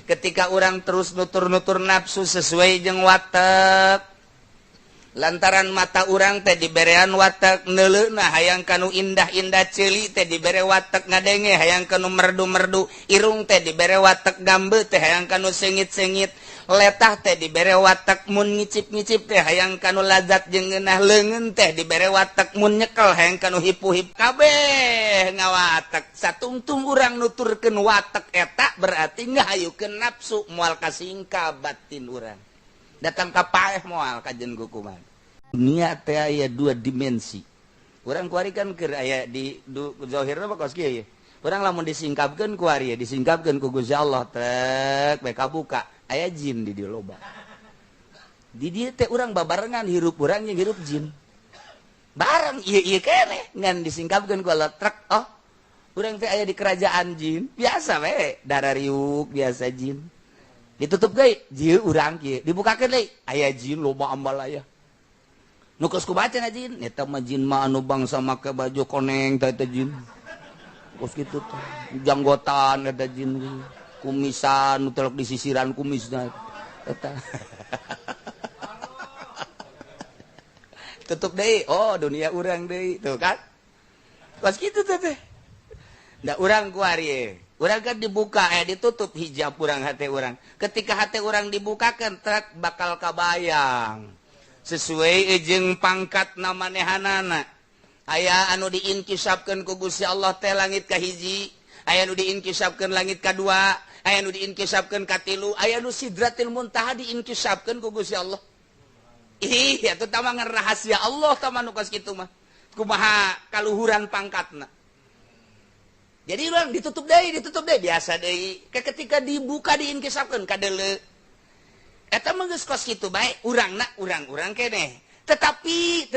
ketika orang terus nutur-nutur nafsu sesuai jeung watak lantaran mata orang teh diberean watak neuleuh hayang kanu indah-indah ceuli teh dibere watak ngadenge hayang kanu merdu-merdu irung teh dibere watak gambe teh hayang kanu sengit-sengit letah teh dibere watak mun ngicip-ngicip teh hayang kanu lazat jeung ngeunah leungeun teh dibere watak mun nyekel hayang kanu hipu-hip kabeh ngawatak satungtung urang nuturkeun watak eta berarti ngahayukeun nafsu moal kasingka batin urang datang ka paeh moal kajen kukuman dunia teh aya dua dimensi urang kuari kan keur aya di zahirna mah kos kieu urang lamun disingkapkeun ku ari disingkapkeun ku Gusti Allah tek bae kabuka aya jin di dieu loba di dieu teh urang babarengan hirup urang jeung hirup jin bareng ieu keneh ngan disingkapkeun ku Allah trek oh urang teh aya di kerajaan jin biasa we darariuk biasa jin ditutup ge jieu urang kieu dibukakeun deui aya jin loba ambal aya nu geus kubaca na jin eta mah jin mah anu bangsa make baju koneng teh eta jin geus kitu teh janggotan eta jin kumisan nu telok di sisiran kumisna eta tutup deui oh dunia urang deui tuh kan geus kitu teh da urang ku ari urang kan dibuka ditutup hijab urang hate urang ketika hate urang dibukakeun trek bakal kabayang sesuai jeung pangkat manehanana aya anu diinkisapkeun ku Gusti Allah teh langit kahiji aya nu diinkisapkeun langit kadua aya nu diinkisapkeun katilu aya nu sidratil muntaha diinkisapkeun ku Gusti Allah ih atuh tah mah rahasia Allah tah mah nu kos kitu mah kumaha kaluhuran pangkatna. Jadi urang ditutup deui biasa deui. Ketika dibuka diinkisapkeun ka deuleu. Eta mah geus kos kitu bae urangna urang keneh. Tetapi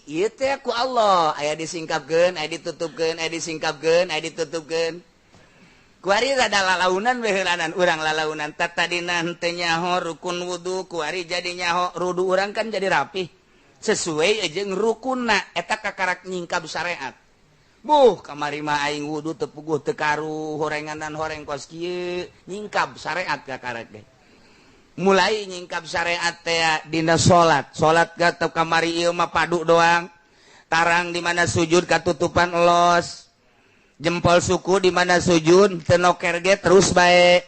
ieu teh ku Allah aya disingkapkeun, aya ditutupkeun, aya disingkapkeun, aya ditutupkeun. Ku ari rada lalaunan we heulanan urang lalaunan tatadina teu nyaho rukun wudu ku ari jadi nyaho wudu urang kan jadi rapih. Sesuai jeung rukunna eta kakarak nyingkap syariat. Kamari mah aing wudu teu puguh teu karu horenganan horeng kos kieu nyingkap syariat kakarak ge. Mulai nyingkap syariat teh dina salat teu kamari ieu mah padu doang. Tarang di mana sujud katutupan elos. Jempol suku di mana sujud teu noker ge terus bae.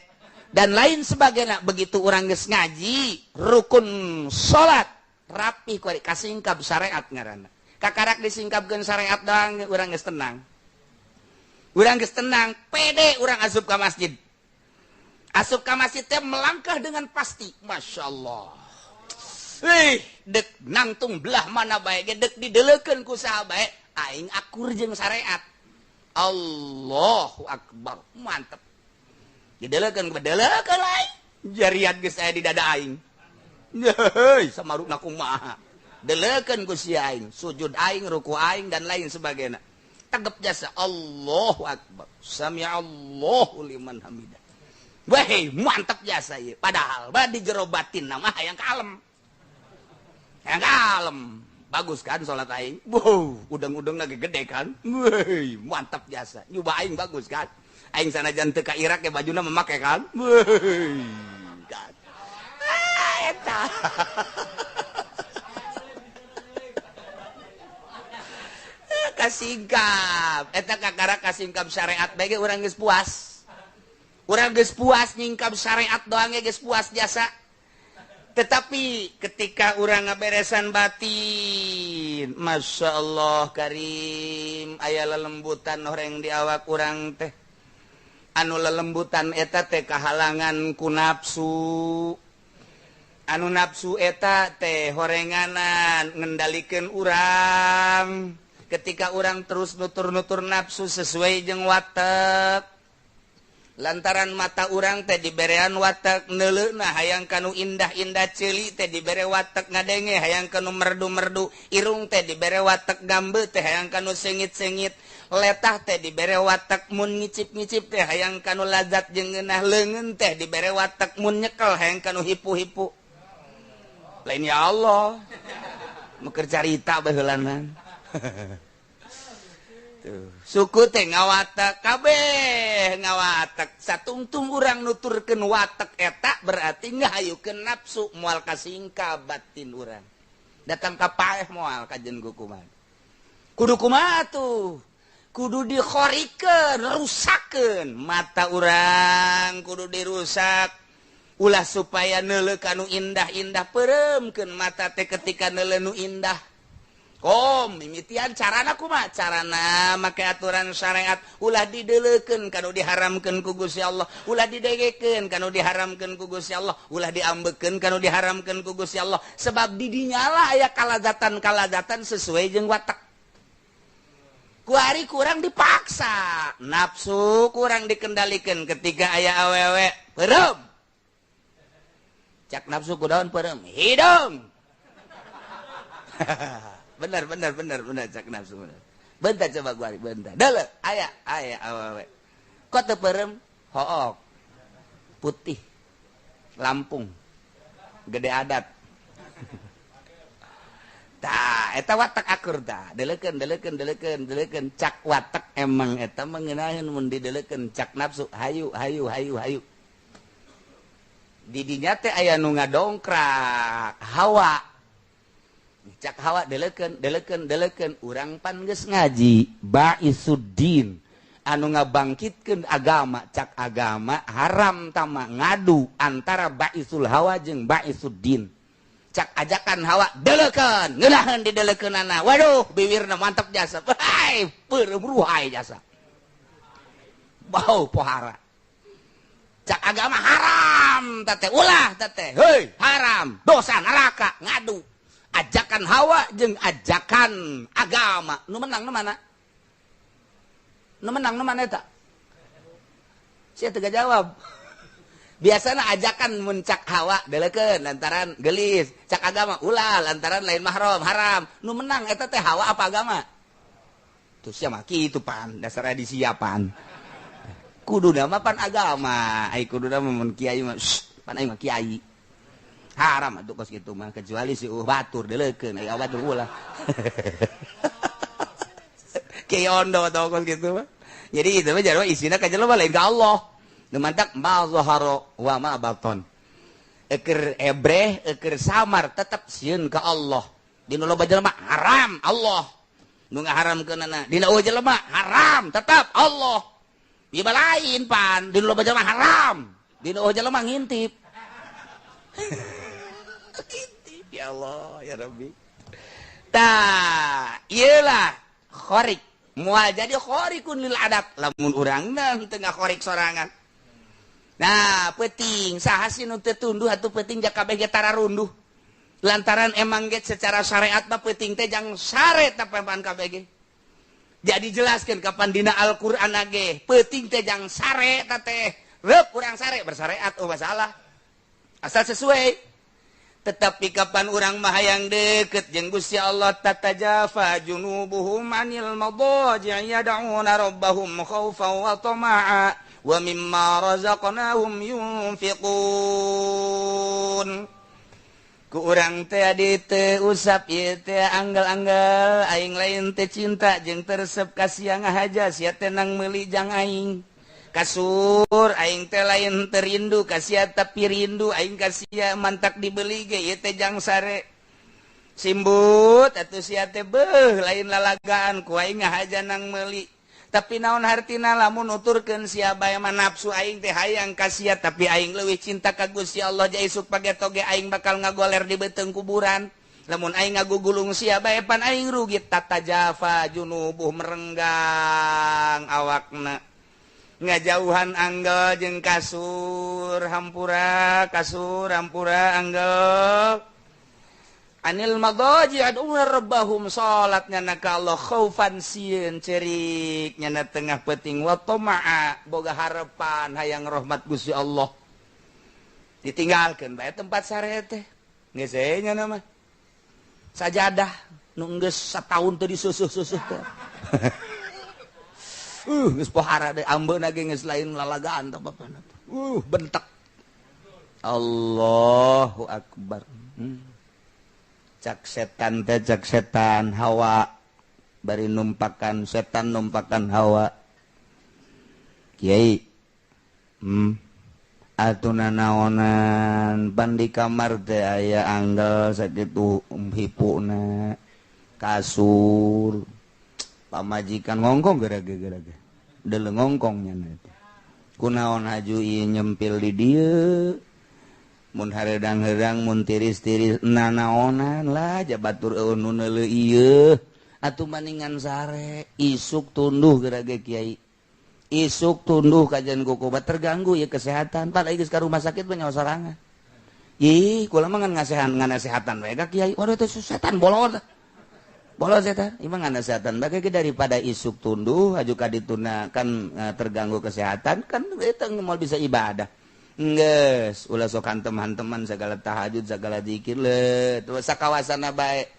Dan lain sebagainya begitu urang geus ngaji rukun salat rapih ku kasingkap syariat ngaranna. Kakarak disingkapkeun syariat doang urang geus tenang. Urang geus tenang, pede urang asup ka masjid. Asup ka masjid teh melangkah dengan pasti. Masyaallah. Dek nangtung belah mana bae ge dek dideuleukeun ku saha bae aing akur jeung syariat. Allahu akbar. Mantep. Dideuleukeun aing. Jariat geus aya di dada aing. Heuh, samaruna kumaha. Deleukeun ku si aing, sujud aing, ruku aing dan lain sebagainya. Tegep jasa Allahu akbar. Sami'allahu liman hamidah. Wah, mantap jasa ieu. Padahal di jero batin mah hayang kalem. Hayang kalem. Bagus kan salat aing? Udang-udang lagi gede kan? Wah, mantap jasa. Nyoba aing bagus kan? Aing sanajan teu ka Irak ge bajuna memake kan? Wah. Kan. Eta. Kasingkap eta kakara kasingkap syariat bae urang geus puas nyingkap syariat doang geus puas jasa tetapi ketika urang ngaberesan batin Masya Allah karim aya lelembutan horeng di awak urang teh anu lelembutan eta teh kahalangan ku nafsu anu nafsu eta teh horenganan ngendalikeun urang. Ketika orang terus nutur-nutur nafsu sesuai jeung watak lantaran mata orang teh diberean watak neuleuhna hayang kanu indah-indah ceuli teh dibere watak ngadenge hayang kanu merdu-merdu irung teh dibere watak gambe teh hayang kanu sengit-sengit letah teh dibere watak mun ngicip-ngicip teh hayang kanu lazat jeung ngeunah leungeun teh dibere watak mun nyekel hayang kanu hipu-hipu lain ya Allah meukeun carita bae heulanan. suku teh ngawatak kabeh ngawatak satungtung urang nuturkeun watak eta berarti ngahayukeun nafsu moal kasingka batin urang datang ka paeh moal kajen kumaha kudu kumaha tuh kudu dikhorikeun rusakeun mata urang kudu dirusak ulah supaya neuleuh kanu indah-indah pereumkeun mata teh ketika neuleuh nu indah mimitian carana kumaha carana make aturan syariat ulah dideleukeun kanu diharamkeun ku Gusti Allah ulah didegekeun kanu diharamkeun ku Gusti Allah ulah diambekeun kanu diharamkeun ku Gusti Allah sebab di dinya lah aya kalazatan sesuai jeung watak ku ari kurang dipaksa nafsu kurang dikendalikeun ketika aya awewe peureum cak nafsu kudaon peureum hidung benar cak nafsu benar bentar coba gua bentar deuleu aya awewe kok teu peureum hook putih Lampung gede adat tah eta watak akur tah deuleukeun cak watak emang eta mengenaheun mun dideuleukeun cak nafsu hayu di dinya teh aya nu ngadongkrak hawa cak hawa deleukeun urang pan geus ngaji baisuddin anu ngabangkitkeun agama cak agama haram tama ngadu antara baisul hawa jeung baisuddin cak ajakan hawa deleukeun ngeunaheun dideleukeunana waduh bibirna mantap jasa hai peureum ruhai jasa bau pohara cak agama haram teh ulah teh heuy haram dosa neraka ngadu ajakan hawa jeung ajakan agama nu menang nu mana eta sia teu jawab biasana ajakan mun cak hawa deleukeun lantaran geulis cak agama ulah lantaran lain mahram haram nu menang eta teh hawa apa agama tuh sia mah kitu pan dasarna disiapan kuduna mah pan agama ai kuduna mun kiai mah pan aing mah kiai haram atuh kos kitu mah kecuali si batur deleukeun aya batur ulah kiai ondo tau kos kitu mah jadi itu mah jarwa isina ka jelema lain ka Allah nu mantak ma zahara wa ma baton eker ebreh eker samar tetep sieun ka Allah dina loba jelema haram Allah nu ngaharamkeunana dina eueuh jelema haram tetep Allah ieu lain pan dina loba jelema haram dina eueuh jelema ngintip ya Allah ya Rabbi tah ieulah khorik moal jadi khorikun lil adat lamun urangna teu ngakhorik sorangan nah peuting saha sih nu teu tunduh atuh peuting jak kabeh ge tara runduh lantaran emang ge secara syariat mah peuting teh jang sare tapepan kabeh ge jadi jelaskeun kapan dina Al-Qur'an ge peuting teh jang sare teh reup urang sare bersyariat masalah asal sesuai tetapi kapan urang mah hayang deukeut jeung Gusti Allah tatajafa junubuhum anil madaji' yad'una rabbahum khaufan wa tama'a wa mimma razaqnahum yunfiqun ku urang teh adi teu usap ieu teh anggal-anggal aing lain teh cinta jeung teresep ka sia ngahaja sia teh nang meuli jang aing kasur aing teh lain terindu kasia tapi rindu aing kasia mantak dibeli ge ieu teh jang sare simbut atuh sia teh beuh lain lalagaan ku aing ngahaja nang meuli tapi naon hartina lamun nuturkeun sia bae mah nafsu aing teh hayang kasia tapi aing leuwih cinta ka Gusti Allah jadi supaya toge aing bakal ngagoler di beuteung kuburan lamun aing ngagugulung sia bae pan aing rugi tatajafa junubuh merenggang awakna ngajauhan anggal jeung kasur hampura anggal anil madaji aduna rabbahum salat nyana ka Allah khaufan sieun cerik nyana tengah peuting wa tamaa boga harapan hayang rahmat Gusti Allah ditinggalkeun bae tempat sare teh geus we nyana mah sajadah nu geus sataun teu disusuh-susuh teh geus pohara deui ambeuna ge geus lain lalagaan teh bapana bentek Allahu akbar cak setan teh cak setan hawa bari numpakan setan numpakan hawa Kiai atuna naonan bandi kamar teh aya anggal sakitu hipuna kasur pamajikan ngongkong gerage-gerage deuleu ngongkongnya itu kunaon haju ieu nyempil di dieu mun hareudang-heudang mun tiris-tiris nanaonan lah jabatur eueun nu neuleu ieu atuh maningan sare isuk tunduh gerage kiai isuk tunduh kajian kukubat terganggu ya kesehatan pada geus ka rumah sakit mah nyawa sorangan ih kula mah ngan ngasehatan wae ka kiai waduh teh setan bolot setan imah ngan kesehatan bae daripada isuk tunduh aju ka dituna kan terganggu kesehatan kan eta moal bisa ibadah geus ulah sok hanteman segala tahajud segala zikir le terus sakawasana bae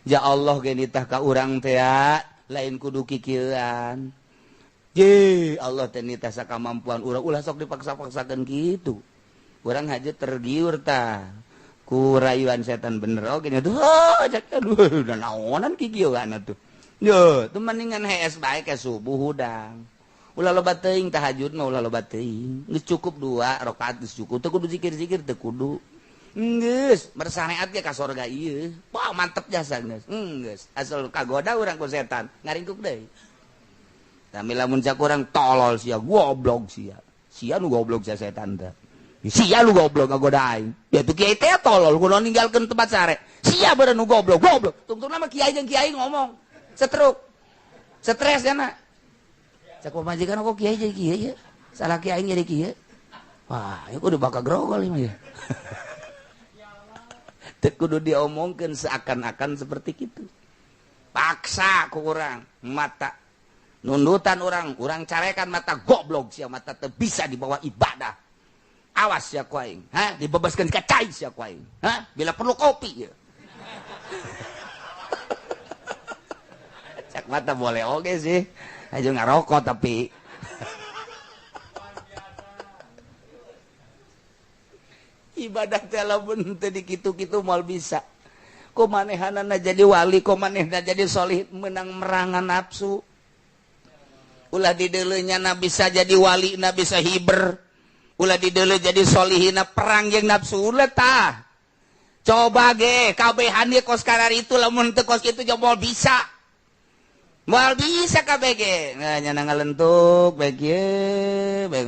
ya Allah ge nitah ka urang teh lain kudu kikieuan ye Allah teh nitah sakamampuan urang ulah sok dipaksa-paksakeun kitu urang haja tergiur tah ku rayuan setan bener oge nya tuh cak aduh da naonan kikieuan atuh yo teu mendingan hees bae ke subuh hudang ulah loba teuing tahajud mah ulah loba teuing geus cukup 2 rakaat geus cukup teu kudu zikir-zikir teu kudu geus bersareat ge ka sorga ieu wah mantep jasa geus asal kagoda urang ku setan ngaringkuk deui tapi lamun cak urang tolol sia goblok sia nu goblok sia setan teh sia lu goblok ngagoda aing ya tuh kiai teh tolol kudu ninggalkeun tempat sare sia bener nu goblok tungtungna mah kiai jeung kiai ngomong setruk stres cenah cak pamajikan kok kiai jadi kiai ya salah kiai jadi kiai wah ya kudu bakal grogol ieu ya teu kudu diomongkeun seakan-akan seperti kitu paksa ku urang mata nundutan urang carekan mata goblok sia mata teu bisa dibawa ibadah awas sia ku aing dibebaskeun ka cai sia ku aing bila perlu kopi ya cak mata boleh oge sih aja ngarokok tapi ibadah teh lamun teu dikitu-kitu moal bisa kumanehanana jadi wali kumanehna jadi solih menang merangan nafsu ulah di deuleunya na bisa jadi wali na bisa hiber ulah di deuleu jadi solihina perang jeung nafsu ulah tah coba ge kabehan ieu kos kararitu lamun teu kos kitu moal bisa moal bisa kabeh ge nya ngalentuk bae kieu bae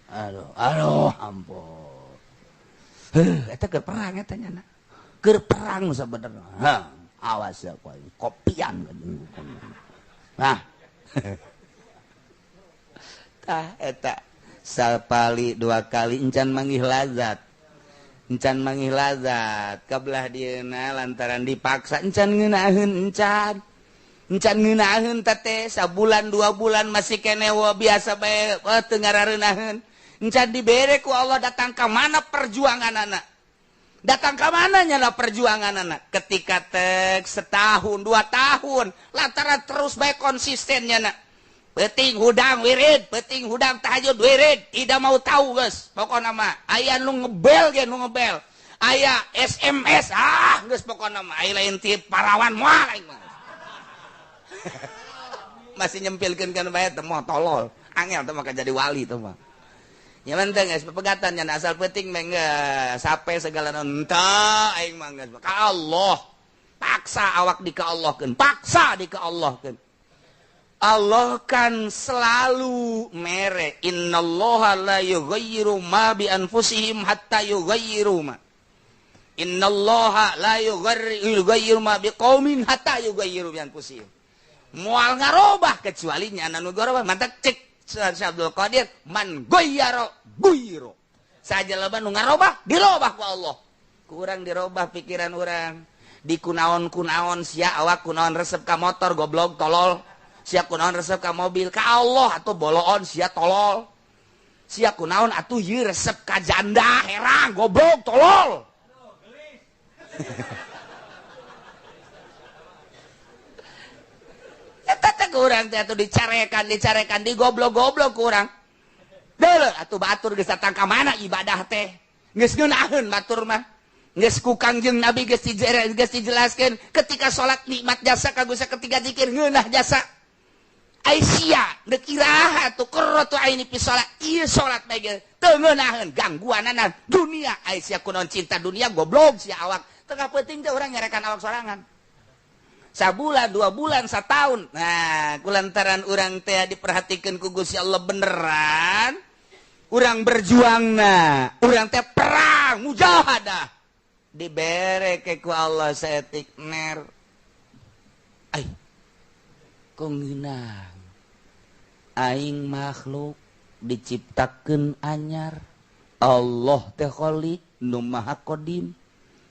aduh ampun eta keur perang eta nya keur perang sabenerna awas ya kopian nah tah eta sapali 2 kali encan manggih lazat kabelah dieuna lantaran dipaksa encan ngeunaheun encan ngeunaheun teh sabulan 2 bulan masih kene biasa bae teu ngarareunaheun encan dibere ku Allah datang ka mana perjuanganana datang ke mana nyala perjuangan anak ketika tek setahun 2 tahun lantaran terus baik konsistennya nak penting hudang wirid penting hudang tahajud wirid tidak mau tahu guys pokoknya mah aya nu ngebel ge nu ngebel aya SMS geus pokoknya mah aya lain ti parawan moal aing mah masih nyempilkeun kan bae teh moh tolol angel teh mah jadi wali teh mah ya penting guys pepegatan nya asal penting mah sape segala nonta aing mah geus ka Allah paksa awak dikaallahkeun paksa dikaallahkeun Allah kan selalu mere innallaha la yughayyiru ma bi anfusihim hatta yughayyiru ma innallaha la yughayyiru ma bi qaumin hatta yughayyiru bi anfusihim moal ngarobah kecuali nya anu garobah mantak cek Abdul Qadir man goyyaro guyro saja loba nu ngarobah dirobah ku Allah kurang dirobah pikiran urang di kunaon-kunaon sia awak kunaon resep ka motor goblok tolol sia kunaon resep ka mobil ka Allah atuh boloon sia tolol sia kunaon atuh ieu resep ka janda herang goblok tolol eta teh kurang teh atuh dicarekan di goblok-goblok kurang. Deuleu atuh batur geus datang ka mana ibadah teh. Geus ngeunaheun batur mah. geus ku Kangjeng Nabi geus dijelaskeun ketika salat nikmat jasa kagusa ketika zikir ngeunah jasa Aisyah deuk iraha tu qurratu aini fi salat ieu salat bae teu ngeunaheun gangguanana dunia Aisyah kunaon cinta dunia goblok sia awak teu penting teh urang ngerekan awak sorangan sabulan 2 bulan 1 tahun nah kulantaran urang teh diperhatikeun ku Gusti Allah beneran urang berjuangna urang teh perang mujahadah dibere ke ku Allah saeutik ner ai kongeunang aing makhluk diciptakeun anyar Allah teh khaliq nu maha qadim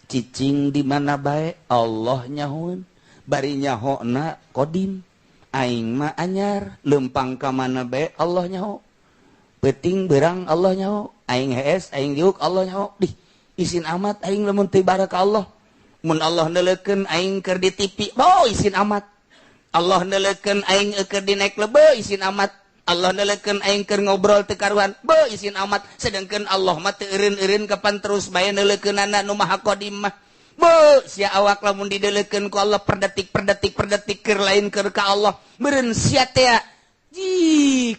cicing di mana bae Allah nyahoeun bari nyahona qadim aing mah anyar leumpang ka mana bae Allah nyaho peuting beurang Allah nyaho aing hees aing diuk Allah nyaho dih izin amat aing lamun teu baraka Allah mun Allah neuleukeun aing keur di TV izin amat Allah neuleukeun aing keur dinaik lebe izin amat Allah neuleukeun aing keur ngobrol teu karuan izin amat sedengkeun Allah mah teu eureun-eureun kapan terus bae neuleukeunana nu maha qadim mah sia awak lamun dideuleukeun ku Allah perdetik keur lain keur ka Allah meureun sia teh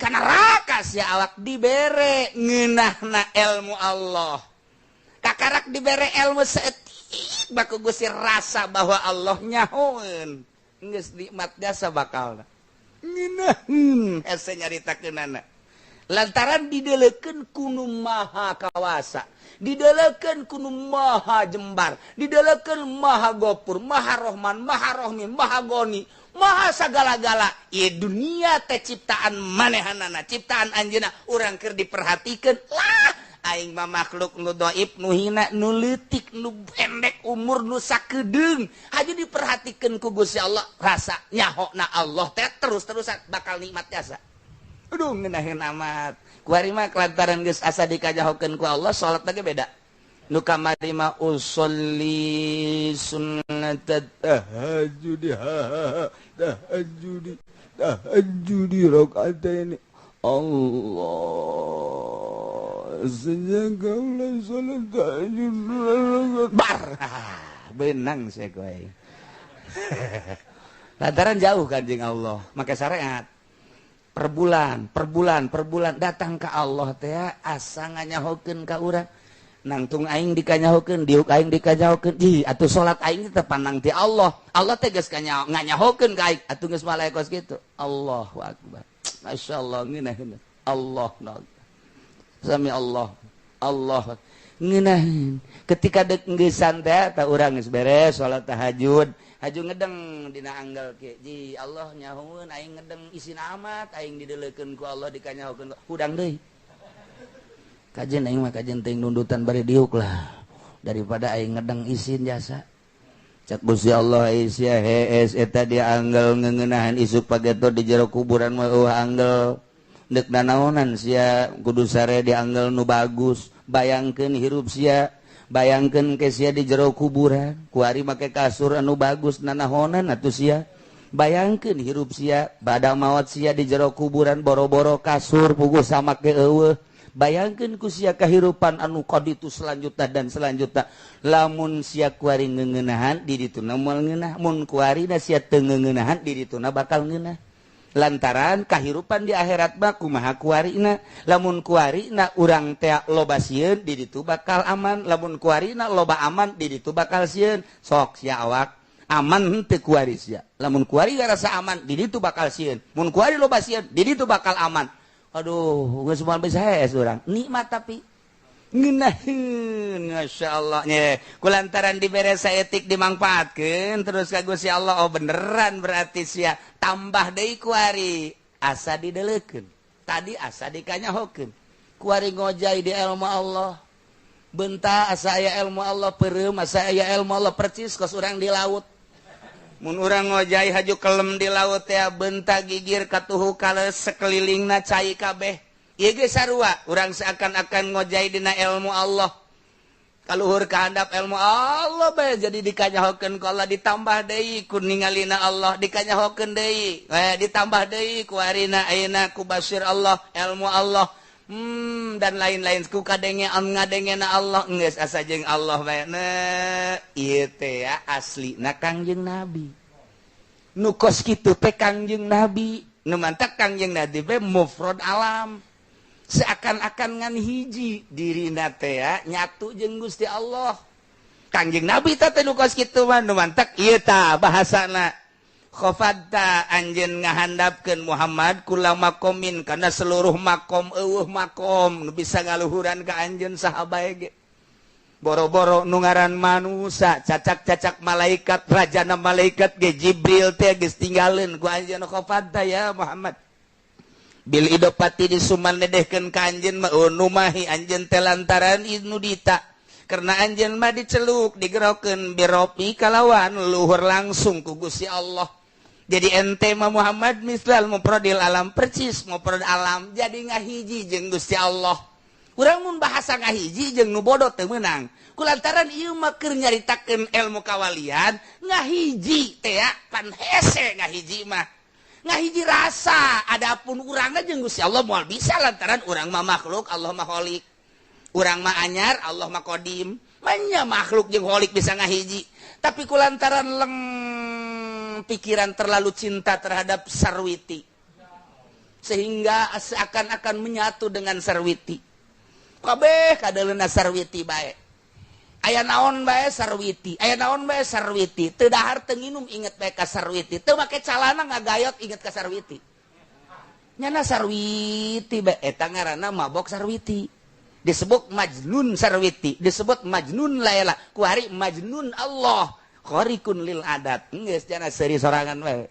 kana neraka sia awak dibere ngeunahna ilmu Allah kakarak dibere ilmu seetik baku Gusti rasa bahwa Allah nyahoeun geus nikmat jasa bakalna ngeunaheun hese nyaritakeunana lantaran dideuleukeun ku nu maha kawasa dideuleukeun ku nu maha jembar dideuleukeun maha gopur maha rohman maha rohim maha goni maha sagala-gala ieu dunia teh ciptaan manehanana ciptaan anjeunna urang keur diperhatikeun lah aing mah makhluk nu dhaif nu hina nu leutik nu pendek umur nu sakedeung haja diperhatikeun ku Gusti Allah rasa nyahona Allah teh terus-terusan bakal nikmat jasa aduh ngeunaheun amat kuari mah kelantaran geus asa dikajahokeun ku Allah salat teh beda nu kamari mah usolli sunnatat tahajjudi rakaataini Allah sejaga ulah salat tahajud bar benang saya kowe lantaran jauh kanjeng Allah make syariat per bulan datang ke Allah teh asa nganyahokeun ka urang nangtung aing dikanyahokeun diuk aing dikanyahokeun atuh salat aing teh pandang ti Allah teh geus nganyahokeun ka aing atuh geus malaekos kitu Allahu akbar masyaallah ngeunaheun Allah sami Allah ngeunaheun ketika deuk geussan teh ta urang geus beres salat tahajud haju ngedeng dina anggal ke Allah nyahoeun aing ngedeng isin amat aing dideuleukeun ku Allah dikanyahokeun hudang deui kajen aing mah kajen teuing nundutan bari diuk lah daripada aing ngedeng isin jasa cak Gusti Allah sia hees eta dia anggal ngeuneunahan isuk pageto di jero kuburan mah anggal deuk nanaonan sia kudu sare di anggal nu bagus bayangkeun hirup sia bayangkeun ke sia di jero kuburan kuari make kasur anu bagus nanahonan atuh sia bayangkeun hirup sia bada maot sia di jero kuburan boro-boro kasur puguh samake eueuh bayangkeun ku sia kahirupan anu qaditu selanjutnya lamun sia kuari ngeuneunahan di dituna moal ngeunah mun kuari da sia teu ngeuneunahan di dituna bakal ngeunah lantaran kahirupan di akhirat mah kumaha kuarina lamun kuarina urang teh loba sieun di ditu bakal aman lamun kuarina loba aman di ditu bakal sieun sok sia awak aman henteu kuari sia lamun kuari rasa aman di ditu bakal sieun mun kuari loba sieun di ditu bakal aman aduh geus moal bisa hees urang nikmat tapi ngeunaheun masyaallah nya kulantaran dibere saeutik dimangpaatkeun terus ka Gusti Allah oh beneran berarti sia tambah deui kuari asa dideuleukeun tadi asa dikanyahokeun kuari ngojai di ilmu Allah beunta asa aya ilmu Allah peureum asa aya ilmu Allah percis kos urang di laut mun urang ngojai haju kelem di laut teh beunta gigir katuhu kaleus sakelilingna cai kabeh ieu ge sarua urang seakan-akan ngojai dina ilmu Allah kaluhur kahandap ilmu Allah bae jadi dikanyahokeun ku Allah ditambah deui ku ningalina Allah dikanyahokeun deui ditambah deui ku arina ayeuna ku basir Allah ilmu Allah dan lain-lain ku kadenge ngadengena Allah geus asa jeung Allah bae ieu teh ya asli na Kangjeng Nabi nu kos kitu teh Kangjeng Nabi nu mantak Kangjeng Nabi bae mufrad alam seakan-akan ngan hiji dirina teh ya nyatu jeung Gusti Allah Kangjeng Nabi teh nu kos kitu mah nu mantak ieu tah bahasana khafadta anjeun ngahandapkeun Muhammad kula makomin kana seluruh makom eueuh makom nu bisa ngaluhuran ka anjeun saha bae ge boro-boro nu ngaran manusia cacak-cacak malaikat rajana malaikat ge Jibril teh geus tinggaleun ku anjeun khafadta ya Muhammad bil idopati disumanedehkeun ka anjeun mah numahi anjeun teh lantaran nu dita karena anjeun mah diceluk digerokeun biropi kalawan luhur langsung ku Gusti Allah. Jadi ente mah Muhammad mislal mufradil alam percis mufrad alam jadi ngahiji jeung Gusti Allah. Urang mun bahasa ngahiji jeung nu bodoh teu meunang. Kulantaran ieu mah keur nyaritakeun ilmu kawalian ngahiji teh ya pan hese ngahiji mah. Ngahiji rasa adapun urang jeung Gusti Allah moal bisa lantaran urang mah makhluk Allah mah khaliq. Urang mah anyar Allah mah qadim. Manya makhluk jeung khaliq bisa ngahiji. Tapi kulantaran pikiran terlalu cinta terhadap Sarwiti sehingga seakan-akan menyatu dengan Sarwiti kabeh kadaleuna Sarwiti bae aya naon bae Sarwiti aya naon bae Sarwiti teu dahar teu nginum inget bae ka Sarwiti teu make calana ngagayot inget ka Sarwiti nyana Sarwiti bae eta ngaranna mabok Sarwiti disebut Majnun Sarwiti disebut Majnun Laila ku hari Majnun Allah khariqun lil adat geus cenah seuri sorangan we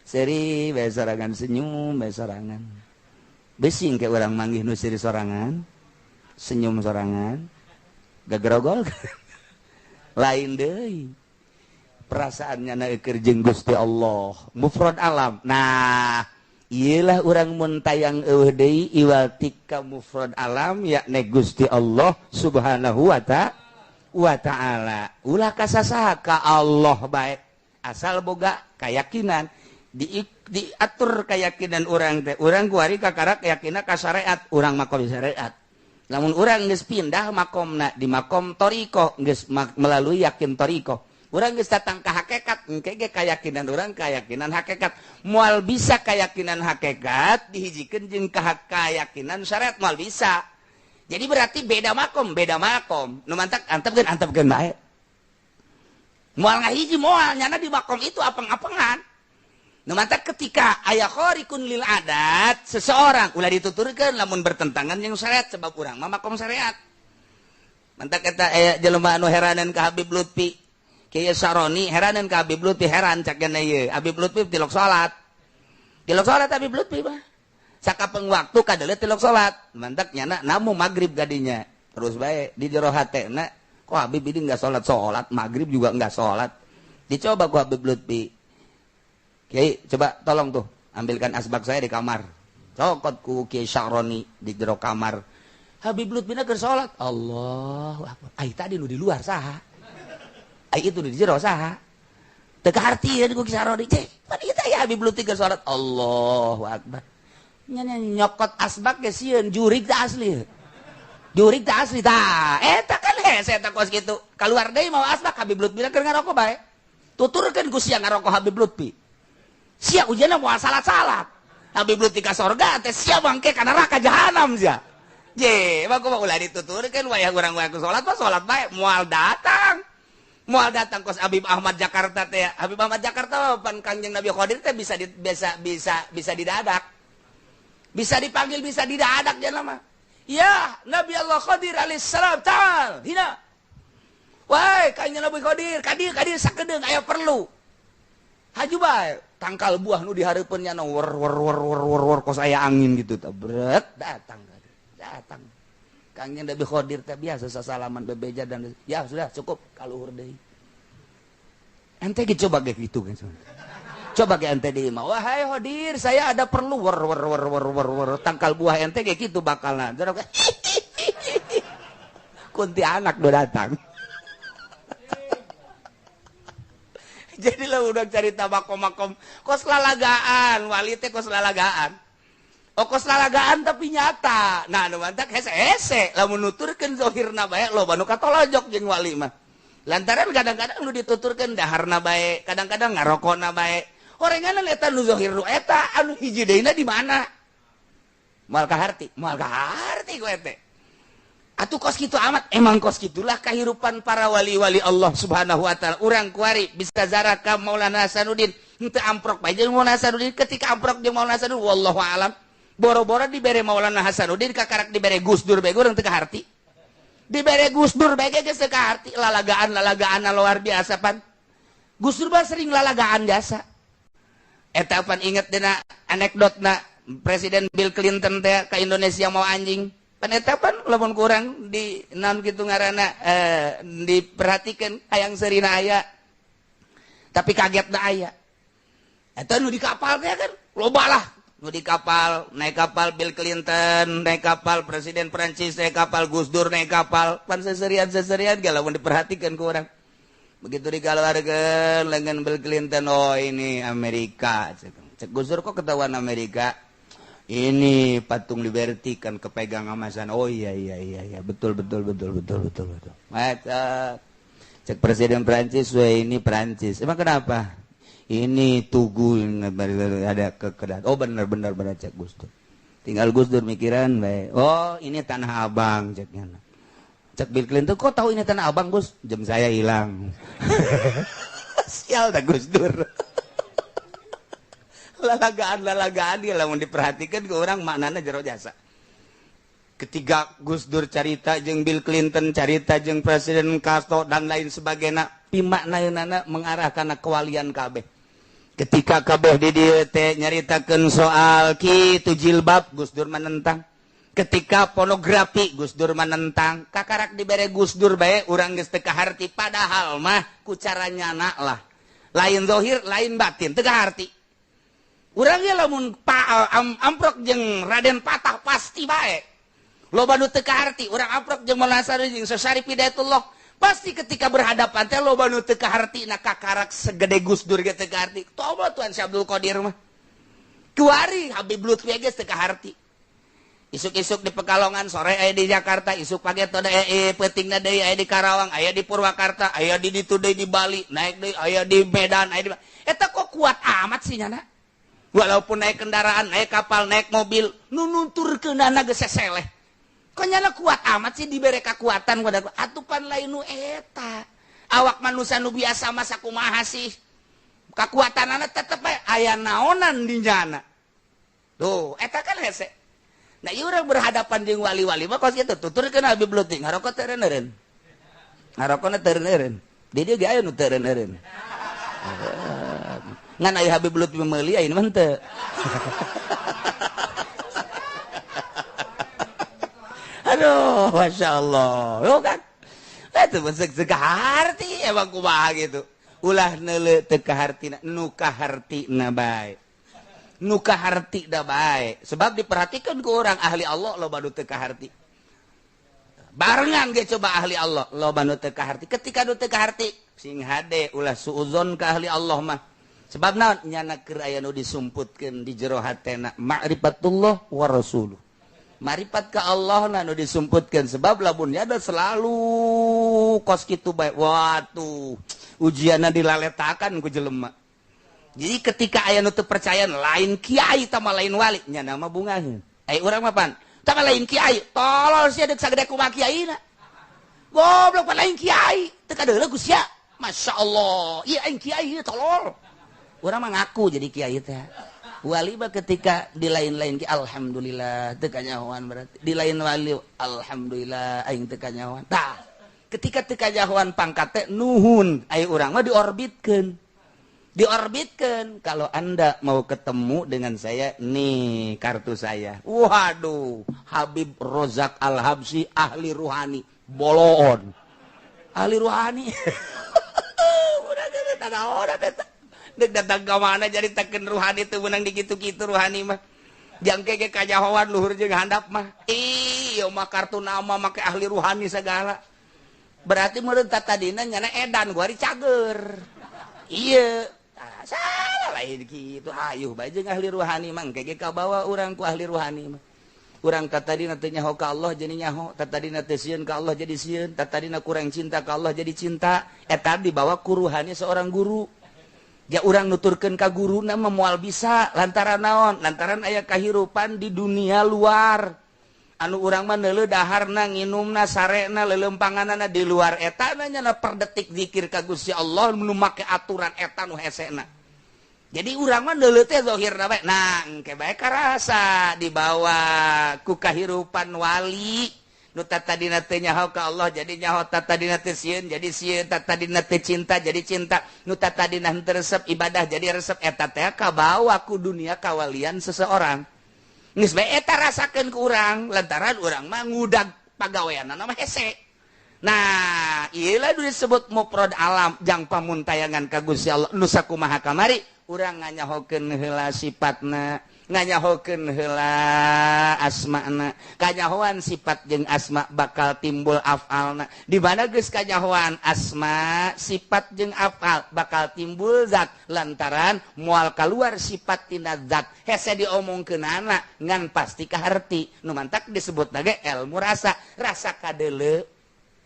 seuri bae sorangan senyum bae sorangan besing ke urang manggih nu seuri sorangan senyum sorangan gagrogol lain deui perasaannya na keur jeung Gusti Allah mufrad alam nah ieulah urang mun tayang eueuh deui iwatika mufrad alam yakni Gusti Allah subhanahu wa ta'ala ulah kasasaha ka Allah baik asal boga keyakinan diatur keyakinan urang teh urang kuari kakara keyakinan ka syariat urang makom syariat lamun urang geus pindah makomna di makom toriko geus melalui yakin toriko urang geus datang ka hakikat engke ge keyakinan urang keyakinan hakikat moal bisa keyakinan hakikat dihijikeun jeung keyakinan syariat moal bisa. Jadi berarti beda makom. Nu mantak antepkeun bae. Moal ngahiji moal nyana di makom itu apeng-apengan. Nu mantak ketika aya khariqun lil adat seseorang ulah dituturkeun lamun bertentangan jeung syariat sebab urang mah makom syariat. Mantak eta aya jelema anu heranan ka Habib Lutfi. Kieu Saroni heranan ka Habib Lutfi heran cakeun ieu. Habib Lutfi tilok salat. Tilok salat Habib Lutfi mah. Sakapeng waktu kadeuleu tilok salat mantak nyana namu magrib gadinya terus bae di jero hatena kok Habib ini enggak salat magrib juga enggak salat dicoba ku Habib Lutfi Kiai coba tolong tuh ambilkan asbak saya di kamar cokot ku Kiai Syaroni di jero kamar Habib Lutfi keur salat Allahu akbar ai tadi nu di luar saha ai itu di jero saha teu kahartieun ku Kiai Syaroni pan ieu teh Habib Lutfi keur salat Allahu akbar nyokot asbak ge sieun jurig teh asli tah eta kan hese eta kos kitu kaluar deui mau asbak Habib Lutfi keur ngaroko bae tuturkeun ku sia ngaroko Habib Lutfi sia ujana moal salat Habib Lutfi ka sorga teh sia bangke ka neraka jahanam sia je baku mah ulah dituturkeun wayah urang wae salat mah salat bae moal datang kos Habib Ahmad Jakarta teh Habib Ahmad Jakarta pan Kangjeng Nabi Qadir teh bisa didadak bisa dipanggil bisa didadak jangan mah ya Nabi Allah Qadir alaihissalam ta'al hina wai Kangjeng Nabi Qadir kadir sakedeung aya perlu haju bae tangkal buah nu dihareupeun nya wer kos aya angin gitu teh bret datang Kangjeng Nabi Qadir teh biasa sasalaman bebeja dan ya sudah cukup kaluhur deui ente ge coba ge kitu kan coba ke ente di imah wahai Qadir saya ada perlu wer tangkal buah ente kayak gitu bakalna kuntilanak udah datang jadilah udah cerita makom kos lalagaan wali teh kos lalagaan Okos lalagaan tapi nyata. Nah, nu mantak hese-hese lamun nuturkeun zahirna bae loba nu katolojok jeung wali mah. Lantaran kadang-kadang nu dituturkeun daharna bae, kadang-kadang ngarokona bae. Horenganan eta nu zahir nu eta anu hiji deuna di mana? Moal kaharti ku eta. Atuh kos kitu amat, emang kos kitulah kahirupan para wali-wali Allah Subhanahu wa taala. Urang kuari bisa zaraka Maulana Hasanuddin henteu amprok bae jeung Maulana Hasanuddin ketika amprok jeung Maulana Hasanuddin wallahu alam. Boro-boro dibere Maulana Hasanuddin kakarak dibere Gus Dur bae urang teu kaharti. Dibere Gus Dur bae geus teu kaharti, lalagaan luar biasa pan. Gus Dur mah sering lalagaan jasa. Eta pan inget dina anekdotna Presiden Bill Clinton teh ka Indonesia mau anjing. Pan eta pan lamun kurang di naon kitu ngaranna diperhatikeun hayang seurina aya. Tapi kagetna aya. Eta nu di kapal teh kan loba lah. Nu di kapal, naik kapal Bill Clinton, naik kapal Presiden Prancis, naik kapal Gus Dur, naik kapal. Pan seserian ge lamun diperhatikan ku urang. Begitu dikeluarkeun lengan Bill Clinton, oh ini Amerika. Cek Gus Dur kok ketahuan Amerika. Ini patung Liberty kan kepegang sama sana. Oh iya betul. Mata cek Presiden Prancis, wah ini Prancis. Emang kenapa? Ini Tugu ada kekedat. Oh benar cek Gus Dur. Tinggal Gus Dur mikiran baik. Oh ini Tanah Abang ceknya. Cek Bill Clinton, kok tahu ini Tanah Abang Gus? Jam saya hilang. Sial dah Gus Dur. Lalagaan dia lamun diperhatikan ke orang maknana jero jasa. Ketika Gus Dur carita jeung Bill Clinton carita jeung Presiden Castro dan lain sebagainya, pimaknaeunana mengarah kana kewalian kabeh. Ketika kabeh di dieu teh nyaritakeun soal kitu jilbab, Gus Dur menentang. Ketika pornografi, Gus Dur menentang. Kakarak dibere Gus Dur bae urang geus teu kaharti, padahal mah ku caranyana lah. Lain zahir, lain batin, teu kaharti. Urang ge lamun amprok jeung Raden Patah pasti bae. Loba nu teu kaharti, urang amprok jeung Maulana Hasanuddin jeung Syarif Hidayatullah. Pasti ketika berhadapan teh loba nu teu kaharti na kakarak segede Gus Dur ge teu kaharti. Toba Tuan Syekh Abdul Qadir mah. Kuari Habib Lutfi ge teu kaharti. Isuk-isuk di Pekalongan, sore aya di Jakarta, isuk pagi teh peutingna deui aya di Karawang, aya di Purwakarta, aya di ditu deui di Bali, naik deui aya di Medan, aya di eta kok kuat amat sih nyana. Walaupun naik kendaraan, naik kapal, naik mobil, nu nunturkeunana geus seseleh. Kok nyana kuat amat sih dibere kekuatan pada atupan lain nu eta. Awak manusia nu biasa mah sakumaha sih. Kekuatanana tetep aya naonan di nyana. Tuh, eta kan hese. Nah, ieu urang berhadapan jeung wali-wali mah kos kitu tuturkeun Habib Lutfi ngarokot teu eureun. Ngarokona teu eureun. Di dieu ge aya nu teu eureun. Ngan aya Habib Lutfi meuli aya mah teu. Aduh, Masya Allah. Yo kan? Itu besek kaharti emang kumaha gitu. Ulah neuleuh teu kahartina, nu kahartina bae. Nu kaharti da bae. Sebab diperhatikan ku orang ahli Allah loba nu teu kaharti. Barengan ge coba ahli Allah loba nu teu kaharti. Ketika nu teu kaharti sing hade ulah suudzon ka ahli Allah mah. Sebab naon nyana keur aya nu disumputkeun di jero hatena ma'rifatullah wa rasuluh. Marifat ke Allah nu disumputkan sebab labunnya ada selalu kos kitu bae. Waduh, ujianna dilaletakan ku jelema. Jadi ketika aya nu teu percaya lain kiai tama lain wali nya nama bungaheun. Urang mah pan, tama lain kiai, tolol sia deuk sagede kumaha kiaina. Goblok pan lain kiai, teu kadeuleuh ku sia. Masyaallah, ieu aing kiai ieu tolol. Urang mah ngaku jadi kiai teh. Wali mah ketika di lain-lain ki alhamdulillah teu kanyahoan berarti. Di lain wali alhamdulillah aing teu kanyahoan. Tah, ketika teu kanyahoan pangkat teh nuhun, aya urang mah diorbitkeun. Diorbitkan kalau Anda mau ketemu dengan saya nih kartu saya. Waduh, Habib Rozak Al-Habsyi ahli ruhani boloon. Ahli ruhani. Udah tanda orang dek datang ke mana jadi tekan ruhani teu menang di kitu-kitu ruhani mah. Jangke ge kajahoan luhur jeung handap mah. Ieu mah kartu nama make ahli ruhani segala. Berarti meureun tadina nyana edan gua ari cager. Iya. Salah lain gitu hayuh bae jeung ahli ruhani mah engke ge kabawa urang ku ahli ruhani mah urang tatadina teu nyaho ka Allah jadi nyaho tatadina teu sieun ka Allah jadi sieun tatadina kurang cinta ka Allah jadi cinta eta dibawa ku ruhani seorang guru ya urang nuturkeun ka guruna mah moal bisa lantaran naon lantaran aya kahirupan di dunia luar anu urang mah neuleuh daharna nginumna sarena leuleumpangana di luar eta nya per detik zikir ka Gusti Allah nu make aturan eta nu hesena jadi urang mah neuleuh teh zahirna bae nah engke bae karasa dibawa ku kahirupan wali nu tatadina teu nyaho ka Allah jadi nyaho tatadina teu sieun jadi sieun tatadina teu cinta jadi cinta nu tatadina henteu resep ibadah jadi resep eta teh kabawa ku dunia kawalian seseorang geus bae eta rasakeun ku urang lantaran urang mah ngudag pagaweanna mah hese. Nah, ieu lah disebut mufrad alam jang pamuntayangan ka Gusti Allah nu sakumaha kamari urang nganyahokeun heula sifatna nganyahokeun heula asmana kanyahoan sifat jeung asma bakal timbul afalna di mana geus kanyahoan asma sifat jeung afal bakal timbul zat lantaran moal kaluar sifat tina zat hese diomongkeunana ngan pasti kaharti nu mantak disebut ge ilmu rasa rasa kadeuleu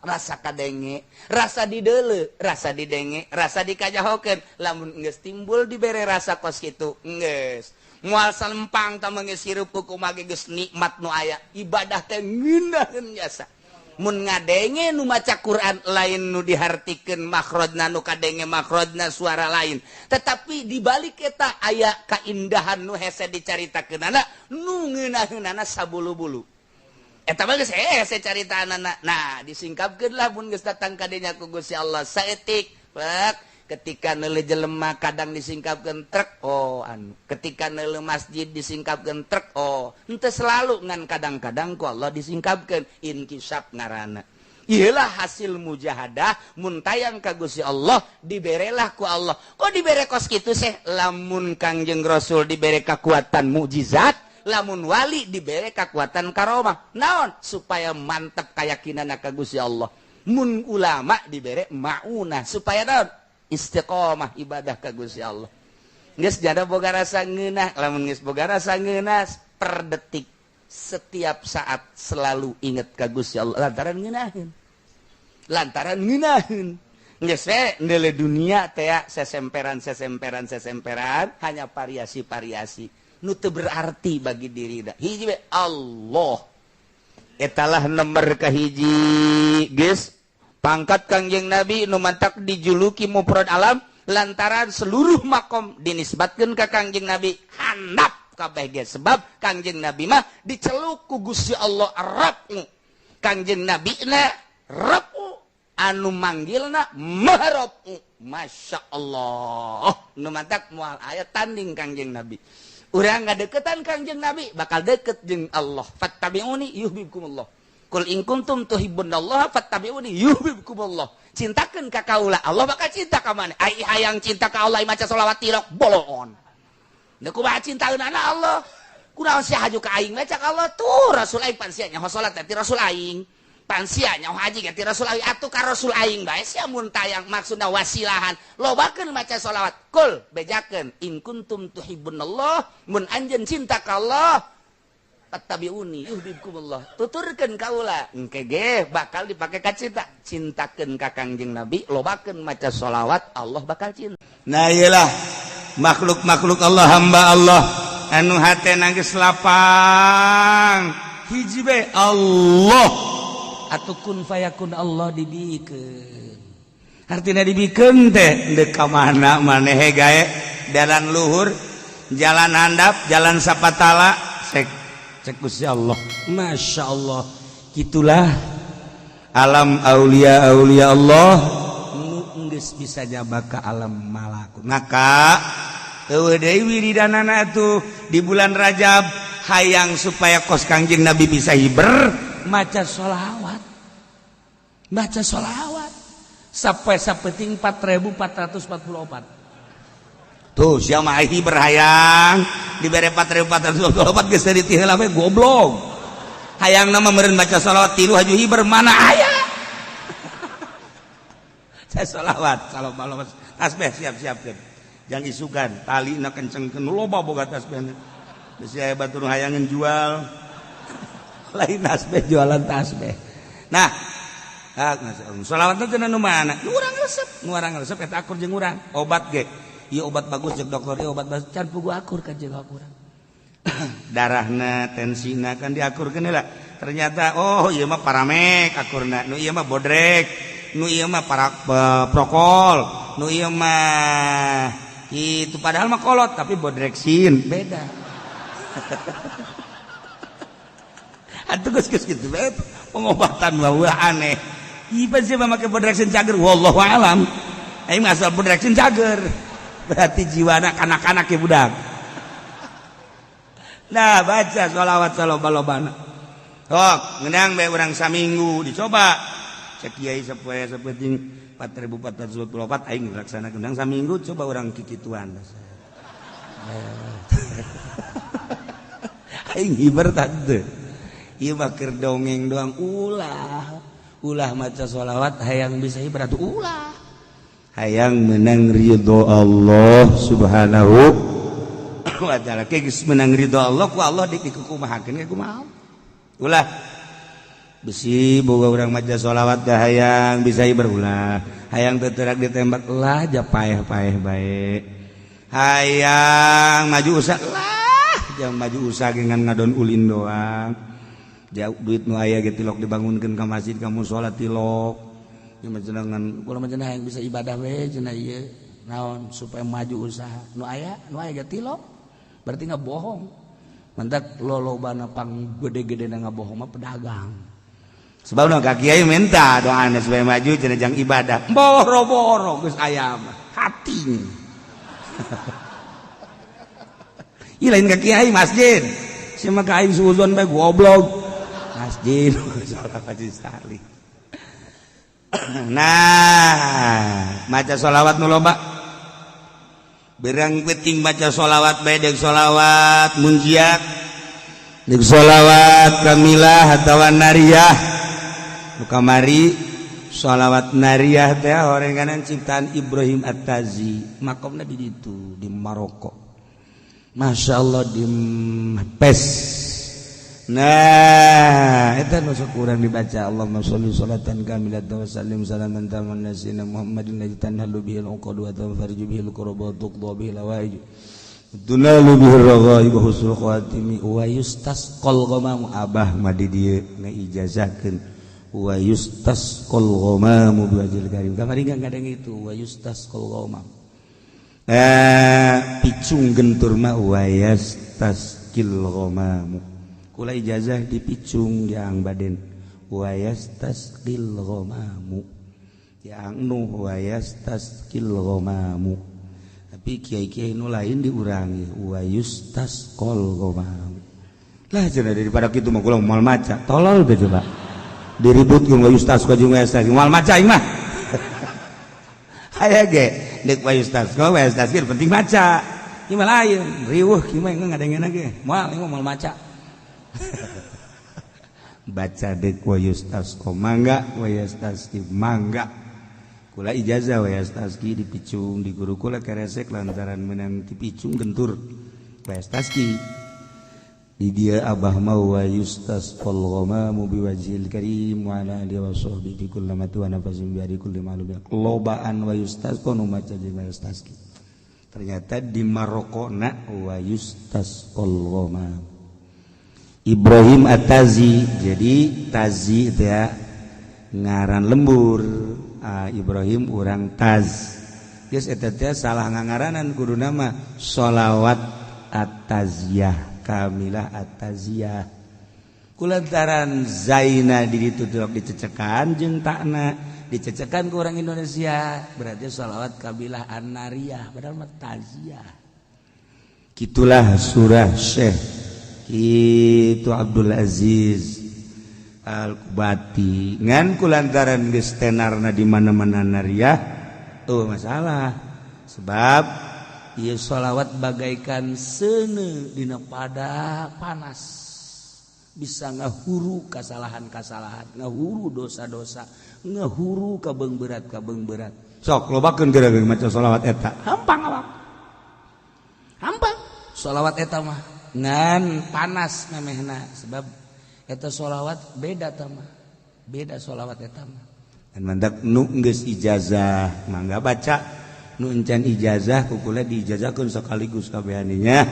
rasa kadenge rasa dideuleu rasa didenge rasa dikanyahokeun lamun geus timbul dibere rasa kos kitu geus moal salempang tah geus hirup kumaha geus nikmat nu aya ibadah teh ngeunaheun jasa mun ngadenge nu maca Quran lain nu dihartikeun makhrajna nu kadenge makhrajna suara lain tetapi dibalik eta aya kaindahan nu hese dicaritakeunana nu ngeunaheunana sabulu-bulu eta mah geus hese caritaanana nah disingkapkeun lah mun geus datang ka dinya ku Gusti Allah saeutik ketika neuleuh jelema kadang disingkapkeun trek oh anu ketika neuleuh masjid disingkapkeun trek oh henteu selalu ngan kadang-kadang ku Allah disingkapkeun inkisab ngaranna ieulah hasil mujahadah mun tayang ka Gusti Allah diberelah ku Allah kok dibere kos kitu seh lamun Kangjeng Rasul dibere kakuatan mukjizat lamun wali dibere kakuatan karomah naon supaya mantap keyakinanna ka Gusti Allah mun ulama dibere maunah supaya naon istiqomah ibadah ka Gusti Allah geus jada boga rasa ngeunah lamun geus boga rasa ngeunah per detik setiap saat selalu inget ka Gusti Allah lantaran ngeunaheun geus we neuleuh dunia teh sesemperan hanya variasi-variasi nu teu berarti bagi diri da hiji we Allah etalah nomor kahiji geus pangkat Kangjeng Nabi nu mantak dijuluki mufrad alam lantaran seluruh makom dinisbatkeun ka Kangjeng Nabi handap kabeh ge sebab Kangjeng Nabi mah diceluk ku Gusti Allah Rabb Kangjeng Nabi na Rabb anu manggilna Mahrab Masya Allah nu mantak moal aya tanding Kangjeng Nabi urang ngadeukeutan Kangjeng Nabi bakal deket jeung Allah fattabi'uni yuhibbukumullah Qul in kuntum tuhibbunallaha fattabi'uni yuhibbukumullah cintakeun ka kaula Allah bakal cinta ka maneh ai hayang cinta ka Allah maca shalawat tirok bolon da kumaha cintaeunana Allah kunaon sia haju ka aing maca ka Allah tuh Rasul aing pan sia nyaho salat ti Rasul aing pan sia nyaho haji ti Rasul aing atuh ka Rasul aing bae sia mun tayang maksudna wasilahan lobakeun maca shalawat kul bejakeun in kuntum tuhibbunallah mun anjeun cinta ka Allah fattabi'uni yuhibbukumullah tuturkeun kaula engke ge bakal dipake ka cinta cintakeun ka Kangjeng Nabi lobakeun maca shalawat Allah bakal cinta nah iyalah makhluk-makhluk Allah hamba Allah anu hatena geus lapang hiji bae Allah atuh kun fayakun Allah dibikeun artina dibikeun teh deuk ka mana maneh gae dalan luhur jalan handap jalan sapatala cek Gusti Allah Masya Allah gitulah alam aulia Allah nu geus bisa jaba ka alam malakut maka eueuh deui wiridanana atuh di bulan Rajab hayang supaya kos Kangjeng Nabi bisa hiber maca sholawat sampai sapeting 4444 tuh sia mah hiber hayang dibere 4444 geus teu ditiheula we goblok hayang nama meureun baca shalawat 3 haju hiber mana aya shalawat tasbih siap-siap jangan isukan tali na kencengkeun loba boga tasbih geus aya batur hayangan jual lain tasbih jualan tasbih nah sholawat teh cenah nu mana nu urang resep eta akur jeung urang obat ge ieu obat bagus jeung dokter ieu obat bagus can pugu akur ka jeung urang darahna tensina kan diakurkeun heula ternyata oh ieu mah paramek akurna nu ieu mah bodrek nu ieu mah prokol nu ieu mah itu padahal mah kolot tapi bodreksin beda. Atuh geus kitu bae pengobatan mah aneh. Ieu sih mah make bodreksin cager wallahu alam. Aing mah asal bodreksin cager. Berarti jiwana kanak-kanak ke budak. Nah, baca sholawat saloba-lobana. Sok, ngeunang bae urang saminggu dicoba. Cek kiai sapoe sapenting 4.424 aing laksanakeun undang saminggu coba orang kikituan aing hiber tante ieu mah keur dongeng doang ulah maca sholawat hayang bisa hiber atuh ulah hayang menang ridho Allah subhanahu wa ta'ala geus menang ridho Allah ku Allah dikumahakeun ge kumaha ulah besi boga urang maca sholawat dah hayang bisa berulah hayang teterak ditembak lah aja paeh-paeh bae hayang maju usah lah jangan maju usah dengan ngadon ulin doang jauh duit nu aya ge tilok dibangunkeun ka masjid ka mushola tilok ieu mah cenah ulah mah cenah hayang bisa ibadah we cenah ieu naon supaya maju usaha nu aya ge tilok berarti ngabohong mantak lolobana pang gede-gedena ngabohong mah pedagang sebab ka kiai minta doana supaya maju cenah jang ibadah boro-boro geus aya mah hati ieu lain ka kiai masjid sia mah ka aing suuzon bae goblok masjid salat haji sekali nah maca sholawat nu loba berang penting maca sholawat bae deuk sholawat munjiat deuk sholawat kamilah atawa nariyah kamari sholawat nariyah teh horenganan ciptaan Ibrahim At-Tazi makomna di ditu di Maroko Masya Allah di Pes nah eta nu sok urang dibaca Allahumma sholli sholatan kamilatan wa sallim salaman taman nasina Muhammadin ladzi tanhalu bihil uqad wa tanfariju bihil qurbat tuqda bihil hawaij tunalu bihir raghaib husnul khatimi wa yustasqal ghamam abah madi dieu ngaijazahkeun wa yustasqal ghamamu biwajhil karim kamari ngadeng itu wa yustasqal ghamam picung gentur mah wa yastasqil ghamamu kula ijazah dipicung yang baden wa yastasqil ghamamu yang nu wa yastasqil ghamamu tapi kiai-kiai nu lain diurangi wa yustasqal ghamam lah cenah daripada kitu mah kula moal maca tolol teh coba diributkeun wa yustasqa jeung wa yastasqi moal maca ieu mah aya ge deuk wa yustasqa wa yastasqi penting maca ieu mah lain riweuh kieu mah ngadengeuna ge moal ieu moal maca baca deuk wa yustasqa mangga wa yastasqi mangga kula ijazah wa yastasqi dipicung di guru kula keresek lantaran menang dipicung gentur wa yastasqi di dia abah mau wa yustasqal ghamamu biwajhil karim wa ala alihi wa sahbihi bi kulli mati wa nafasin bi ari kulli ma'lum lobaan wa yustasqa nu maca jeung wa yastasqi ternyata di Marokona wa yustasqal ghamam Ibrahim At-Tazi jadi Tazi itu ya ngaran lembur Ibrahim urang Taz geus eta teh salah ngangaranan kudu nama sholawat At-Taziyah kamilah At-Taziyah kulantaran zaina di ditu dicecekan jeung takna dicecekan ke orang Indonesia berarti sholawat kamilah An-Nariyah padahal mah Taziyah kitulah surah Syekh itu Abdul Aziz Al-Kubati ngan kulantaran geus tenarna di mana-mana nariyah masalah sebab ieu sholawat bagaikan seuneu dina pada panas bisa ngahuru kasalahan-kasalahan ngahuru dosa-dosa ngahuru kabeung berat sok lobakeun geura maca sholawat eta hampang apa sholawat eta mah ngan panas memehna sebab eta sholawat beda tamah beda sholawat eta mah dan mandak nu geus ijazah mangga baca nu encan ijazah kukula diijazahkeun sekaligus kabehaninya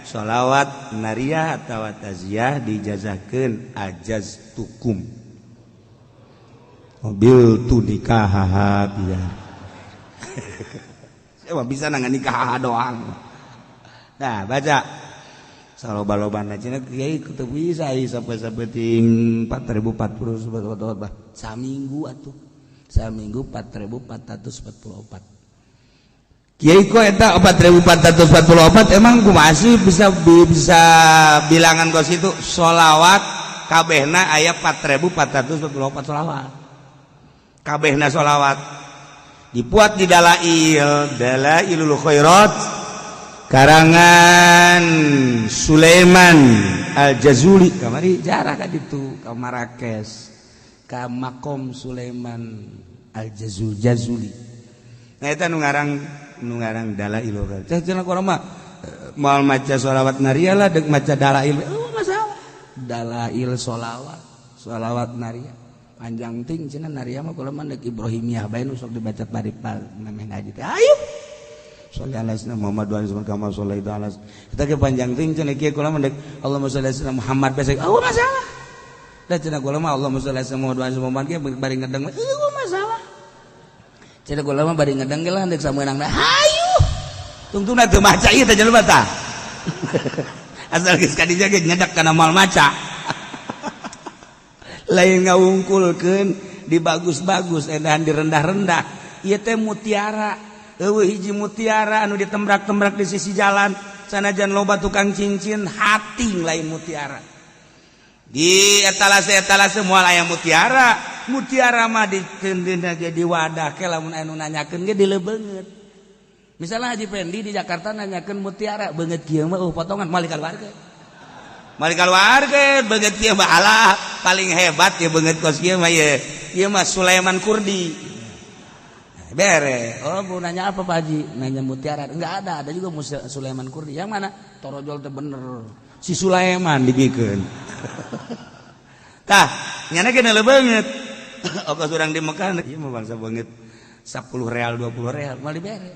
sholawat nariyah atawa taziyah diijazahkeun ajaz tukum mobil tu nikah biar saya bisa nangan nikah doang nah baca saloba-lobana cenah kiai kudu bisa sampai ting 4040 sebetulnya saminggu atuh saminggu 4444 kiai kok eta 4444 emang kumaha sih bisa bilangan kos itu sholawat kabehna aya 4444 sholawat kabehna sholawat dipuat di Dalailul Khairat karangan Sulaiman Al-Jazuli kamari jarah ka ditu ka Marrakesh ka makom Sulaiman Al-Jazuli nah eta nu ngarang Dalailul Khairat teh cenah kurang mah moal maca sholawat nariyah lah deuk maca dalail masalah dalail sholawat nariyah panjang ting cenah nariyah mah kula mah deuk Ibrahimiyah bae nu sok dibaca paripal memeh ngaji teh ayo sholli ala sayyidina Muhammad wa ala kama sholaita ala kita ke panjang ting cenah kieu kula mah deuk Allahumma sholli ala sayyidina Muhammad bae masalah da cenah kula mah Allahumma sholli ala sayyidina Muhammad wa ala Muhammad ge bari ngedeng masalah cenah kula mah bari ngedeng ge lah deuk sameunang hayu tungtungna teu maca ieu teh jelema tah asal geus ka dieu ge nyedak kana moal maca lain ngawungkulkeun dibagus-bagus edahan direndah-rendah ieu teh mutiara eueuh hiji mutiara anu ditembrak-tembrak di sisi jalan sanajan loba tukang cincin hating lain mutiara di etalase moal aya mutiara mah dikeundeuna ge di wadah ke lamun anu nanyakeun ge dilebeungeut misalnya Haji Pendi di Jakarta nanyakeun mutiara beungeut kieu mah potongan mali keluarga beungeut kieu mah alah paling hebat ya beungeut kos kieu mah ieu mah Sulaiman Kurdi bere oh mau nanya apa Pak Haji nanya mutiara enggak ada juga Sulaiman Kurdi yang mana torojol teh bener si Sulaiman dibikeun tah nyana ge lebeungeut ongkos urang di Mekah ieu mah bangsa beungeut 10 real 20 real mal dibere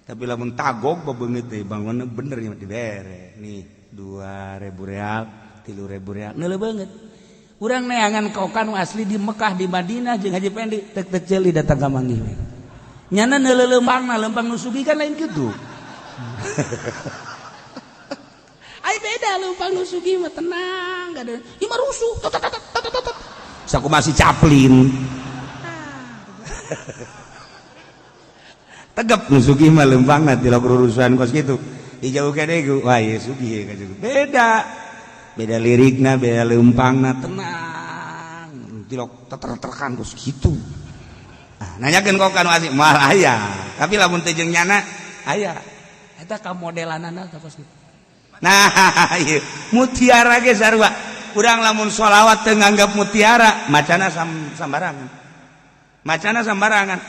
tapi lamun tagog bebeungeut teh bangunna bener nya dibere nih 2.000 real 3.000 real lebeungeut urang neangan kokan asli di Mekah di Madinah jeung Haji Pendi tek ceuli datang ka manggih we nyana neuleumpangna leumpang nu sugih kan lain kitu ai beda leumpang nu sugih mah tenang gak ada ieu mah rusuh saku masih caplin tegep nu sugih mah leumpangna ti log urusan kos kitu dijauhkeun deui wah ieu sugih ka beda lirikna beda leumpangna tenang tilok teter-terkan kos kitu nanyakeun kok anu asik moal aya tapi lamun teu jeung nyana aya eta ka modelanana ta kos kitu nah ieu mutiara ge sarua urang lamun sholawat teu nganggap mutiara macana sambarangan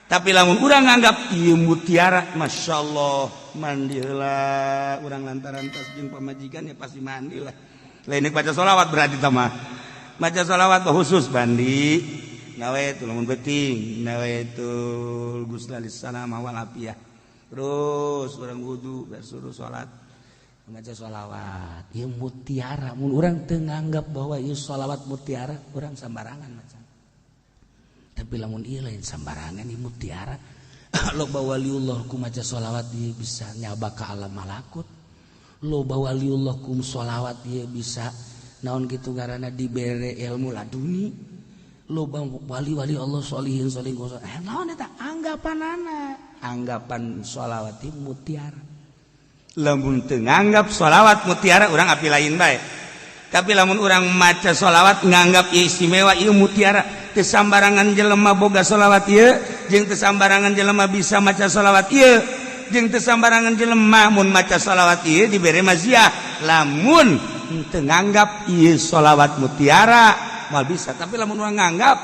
tapi lamun urang nganggap ieu mutiara masyaallah mandi heula urang lantaran tas jeung pamajikan ya pasti mandi lah lain baca sholawat berarti tamah baca sholawat khusus mandi nawaitu lamun penting nawaitu guslalis salam wal afiyah terus urang wudu bersuruh salat baca sholawat ieu mutiara mun urang teu nganggap bahwa ieu sholawat mutiara urang sambarangan macan tapi lamun ieu lain sambarangan ieu mutiara loba waliullah ku maca sholawat ieu bisa nyaba ka alam malakut loba waliullah ku sholawat ieu bisa naon kitu ngaranna dibere ilmu laduni loba wali-wali Allah sholihin naon eta anggapan sholawat ieu mutiara lamun teu nganggap sholawat mutiara urang api lain bae tapi lamun urang maca sholawat nganggap istimewa ieu mutiara teu sambarangan jelema boga sholawat ieu jeung teu sambarangan jelema bisa maca sholawat ieu jeung teu sambarangan jelema mun maca sholawat ieu dibere maziah lamun teu nganggap ieu sholawat mutiara mal bisa tapi lamun urang nganggap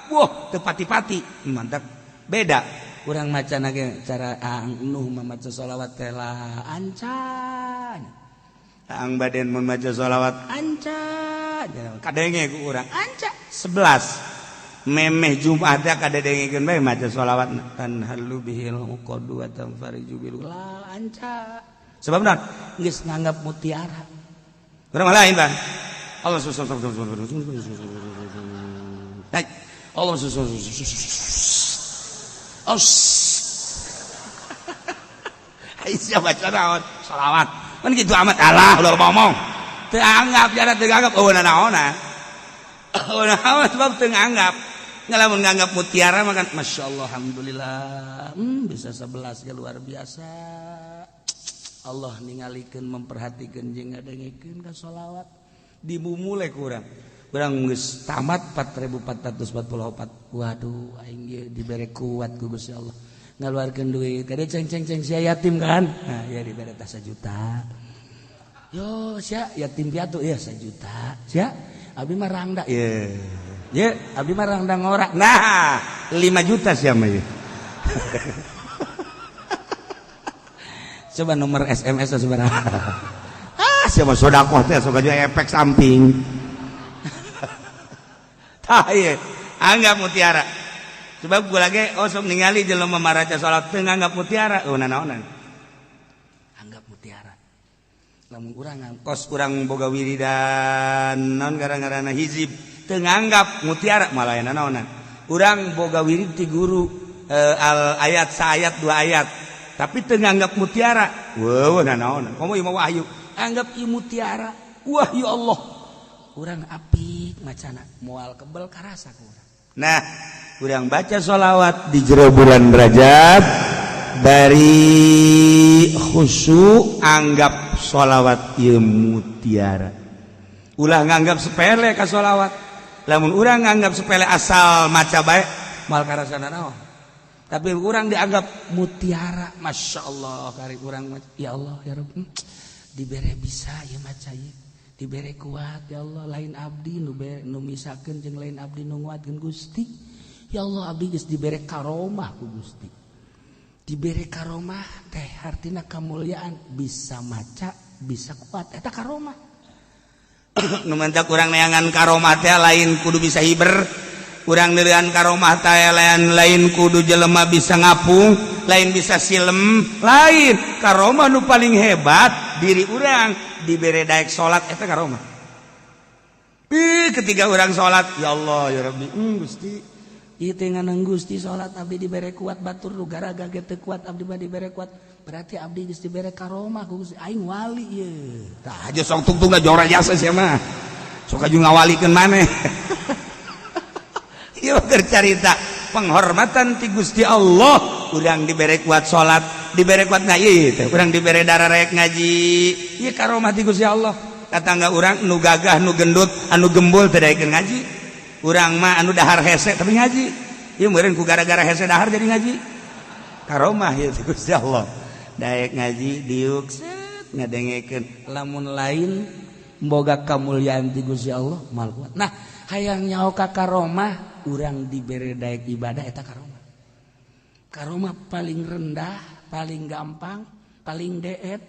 wah teu pati-pati mantap beda urang maca nage cara nuh mamaca sholawat teh lah ancan. Ang baden mun maca sholawat Ancan. kadenge ku urang anca 11 memeh Jumat teh kadengkeun bae maca sholawat tan halu bihil qadu wa tanfariju bil lah ancan. sebab naon Geus nganggap mutiara. urang lain Bang Allah susu Allah susu Aisyah baca naon sholawat kan gitu amat Allah udah ngomong teu anggap jana teu anggap naona sebab teu anggap ngalamun nganggap mutiara mah kan masyaallah alhamdulillah bisa 11 ya luar biasa Allah ningalikeun memperhatikeun jeung ngadengikeun ka sholawat dimumule ku urang geus tamat 4444 waduh aing ge dibere kuat ku Gusti Allah ngaluarkeun duit kade ceng-ceng sia yatim kan nah ya dibere tah 1 juta yo sia yatim piatu ya 1 juta sia abi mah rangda ye abi mah rangda ngorak nah 5 juta sia mah ye coba nomor SMS sabaraha sia mah sedekah teh sok aja efek samping tah ieu anggap mutiara sebab gue lagi sok ningali jelema maraca salat teu nganggap mutiara naonan anggap mutiara lamun urang ngangkos urang boga wiridan naon gara-garana hizib teu nganggap mutiara malah naonan urang boga wirid ti guru al ayat saayat 2 ayat tapi teu nganggap mutiara weuh naonan komo ieu mah wahyu anggap ieu mutiara wahyu Allah urang apik macana moal kebel karasa ku urang nah urang baca sholawat di jero bulan Rajab dari khusyuk anggap sholawat ieu mutiara ulah nganggap sepele ka sholawat lamun urang nganggap sepele asal maca bae mal karasana naon tapi urang dianggap mutiara masyaallah kari urang ya Allah ya Rabb dibere bisa ya maca ieu dibere kuat ya Allah lain abdi nu misakeun jeung lain abdi nu nguatkeun Gusti ya Allah abdi geus dibere karomah ku Gusti dibere karomah teh artina kamulyaan bisa maca bisa kuat eta karomah nu mantak urang neangan karomah teh lain kudu bisa hiber urang neuleuan karomah teh lain kudu jelema bisa ngapung lain bisa silem lain karomah nu paling hebat diri urang dibere daek salat eta karomah ketika urang salat ya Allah ya Rabbi Gusti ieu teh nganang Gusti salat abdi dibere kuat batur nu garaga ge teu kuat abdi mah dibere kuat berarti abdi geus dibere karomah ku Gusti aing wali ieu tah aja sok tungtung jora jasa sia mah sok aju ngawalikeun maneh ieu keur carita penghormatan ti Gusti Allah urang dibere kuat salat dibere kuat ngaji teh urang dibere darah rek ngaji ieu karomah ti Gusti Allah katangga urang nu gagah nu gendut anu gembul teu daekeun ngaji urang mah anu dahar hese tapi ngaji ieu meureun ku gara-gara hese dahar jadi ngaji karomah ieu ti Gusti Allah daek ngaji diuk set ngadengekeun lamun lain boga kamulyaan ti Gusti Allah mal kuat nah hayang nyaho ka karomah urang dibere daek ibadah eta karomah karomah paling rendah paling gampang paling deet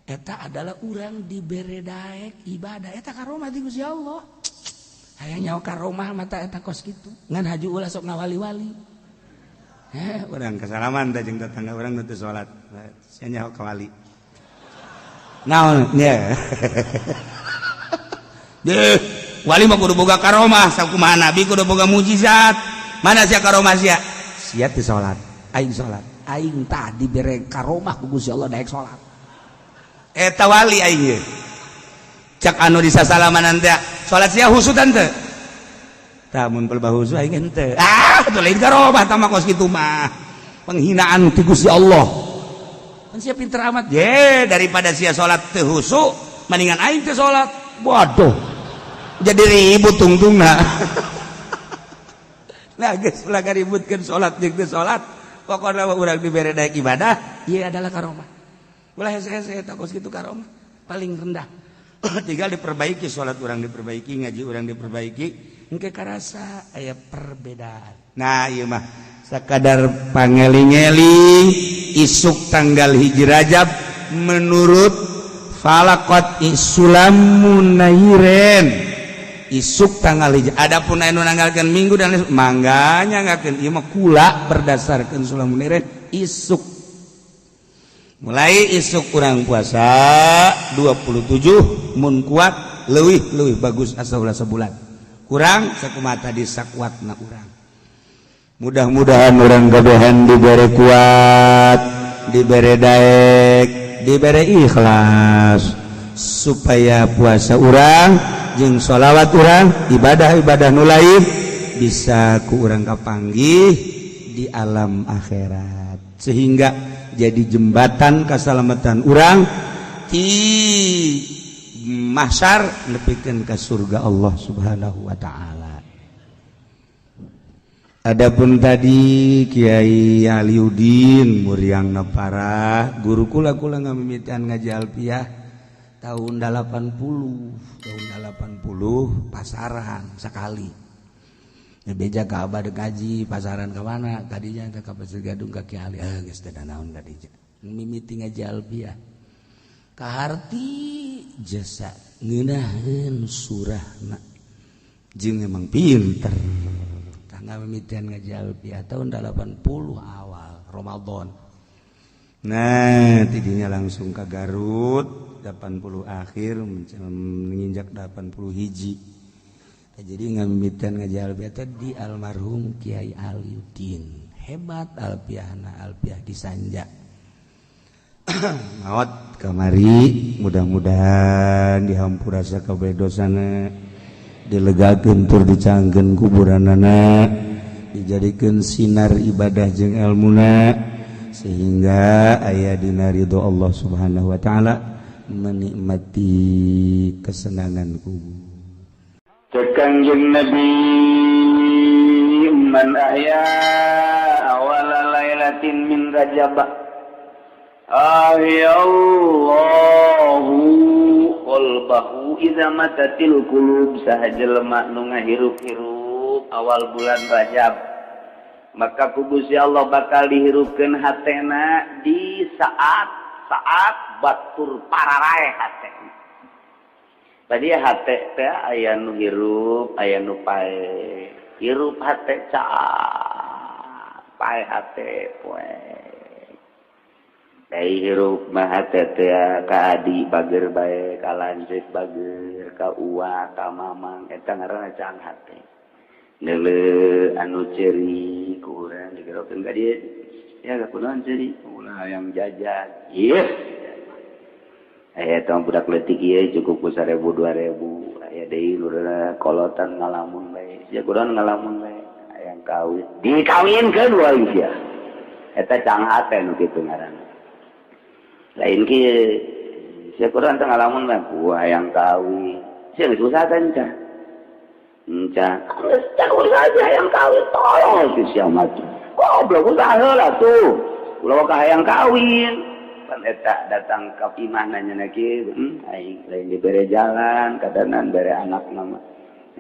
eta adalah urang dibere daek ibadah eta karomah ti Gusti Allah hayang nyaho karomah mata eta kos kitu ngan haji ulah sok ngawali-wali urang kasalaman teh jeung tetangga urang nu teu salat sia nyaho ka wali naon nya deh wali mah kudu boga karomah sakumaha nabi kudu boga mujizat mana sia karomah sia teu salat aing tah dibere karomah ku Gusti Allah daek salat eta wali aing ye cak anu disasalaman teh salat sia husutan teu tah mun pelbah husu aing henteu teu lain karomah tah mah kos kitu mah penghinaan ti Gusti Allah kan sia pinter amat ye daripada sia salat teu husu mendingan aing teu salat waduh jadi ribut tungtungna nah geus ulah gaributkeun salat jeung teu salat pokona urang dibere daek ibadah ieu adalah karomah ulah hese-hese eta kos kitu karomah paling rendah tinggal diperbaiki, salat urang diperbaiki, ngaji urang diperbaiki, engke karasa aya perbedaan. Nah ieu mah sakadar pangeling-eling isuk tanggal hiji Rajab menurut falaqat isulamun nairen isuk tanggal hiji. Adapun anu nanggalkeun minggu dan mangga nyangakeun ieu mah kula berdasarkan sulamun nairen isuk. Mulai isuk urang puasa 27 mun kuat leuwih bagus asa ulah sebulan. Kurang sakumaha tadi sakuatna urang. Mudah-mudahan orang gabehan diberi kuat, diberi daek, diberi ikhlas supaya puasa urang jeung sholawat urang, ibadah-ibadah nu lain bisa ku urang kapanggih di alam akhirat sehingga jadi jembatan keselamatan urang di mahsyar nepikeun ka surga Allah Subhanahu wa taala. Adapun tadi Kiai Aliuddin Muriangna parah, guru kula ngamimitian ngaji alfiah tahun 80 pasaran sekali. Beja ka abad ngaji pasaran ka mana? Tadinya ka Pasir Gadung ka Kiai Ali. Geus teh naon tadinya. Mimiti ngaji alfiah. Kaharti jasa ngeunaheun surahna. Jeung emang pinter. Mimitian ngaji alfiah tahun 80 awal Ramadan. Nah, tidinya langsung ke Garut 80 akhir menginjak 80 hiji. Jadi ngamimitian ngaji alfiah di almarhum Kiai Aliuddin. Hebat alfiahna, alfiah disanja. Maot kamari mudah-mudahan dihampura sakabeh dosana. Dilegakeun tur dicangkeun kuburanana, dijadikeun sinar ibadah jeung ilmuna sehingga aya dina ridho Allah Subhanahu wa taala menikmati kesenangan kubur. Kanjeng Nabi man ahya awala lailatin min Rajab ahyallahu qalbahu idza matatil qulub sahajelema nu ngahirup-hirup awal bulan Rajab maka ku Gusti Allah bakal dihirupkeun hatena di saat batur pararae hate. Tadi hate teh aya nu hirup aya nu pae. Hirup hate caah pae hate poe. Dai hirup mah hate teh ka adi bager bae, ka lanceuk bager, ka uwa, ka mamang eta ngaranna can hate. Neuleuh anu ceuri ku urang digerokeun ka dieu. Ya kunaon ceuri? Ulah yang jajan. Ieu. Aya tong budak leutik ieu cukup ku 1000 2000. Aya deui nu kolotan ngalamun bae. Ya kunaon ngalamun bae? Hayang kawin. Dikawinkeun wae sia. Eta can hate nu kitu ngaranna. Lain kieu sia kurang teh ngalamun mah hayang kawin sia geus usaha teh encan cak usaha hayang kawin tolong sia mah goblok usaha heula tuh ulah ka hayang kawin pan eta datang ka imah nanya kieu aing lain dibere jalan kadanan bere anakna mah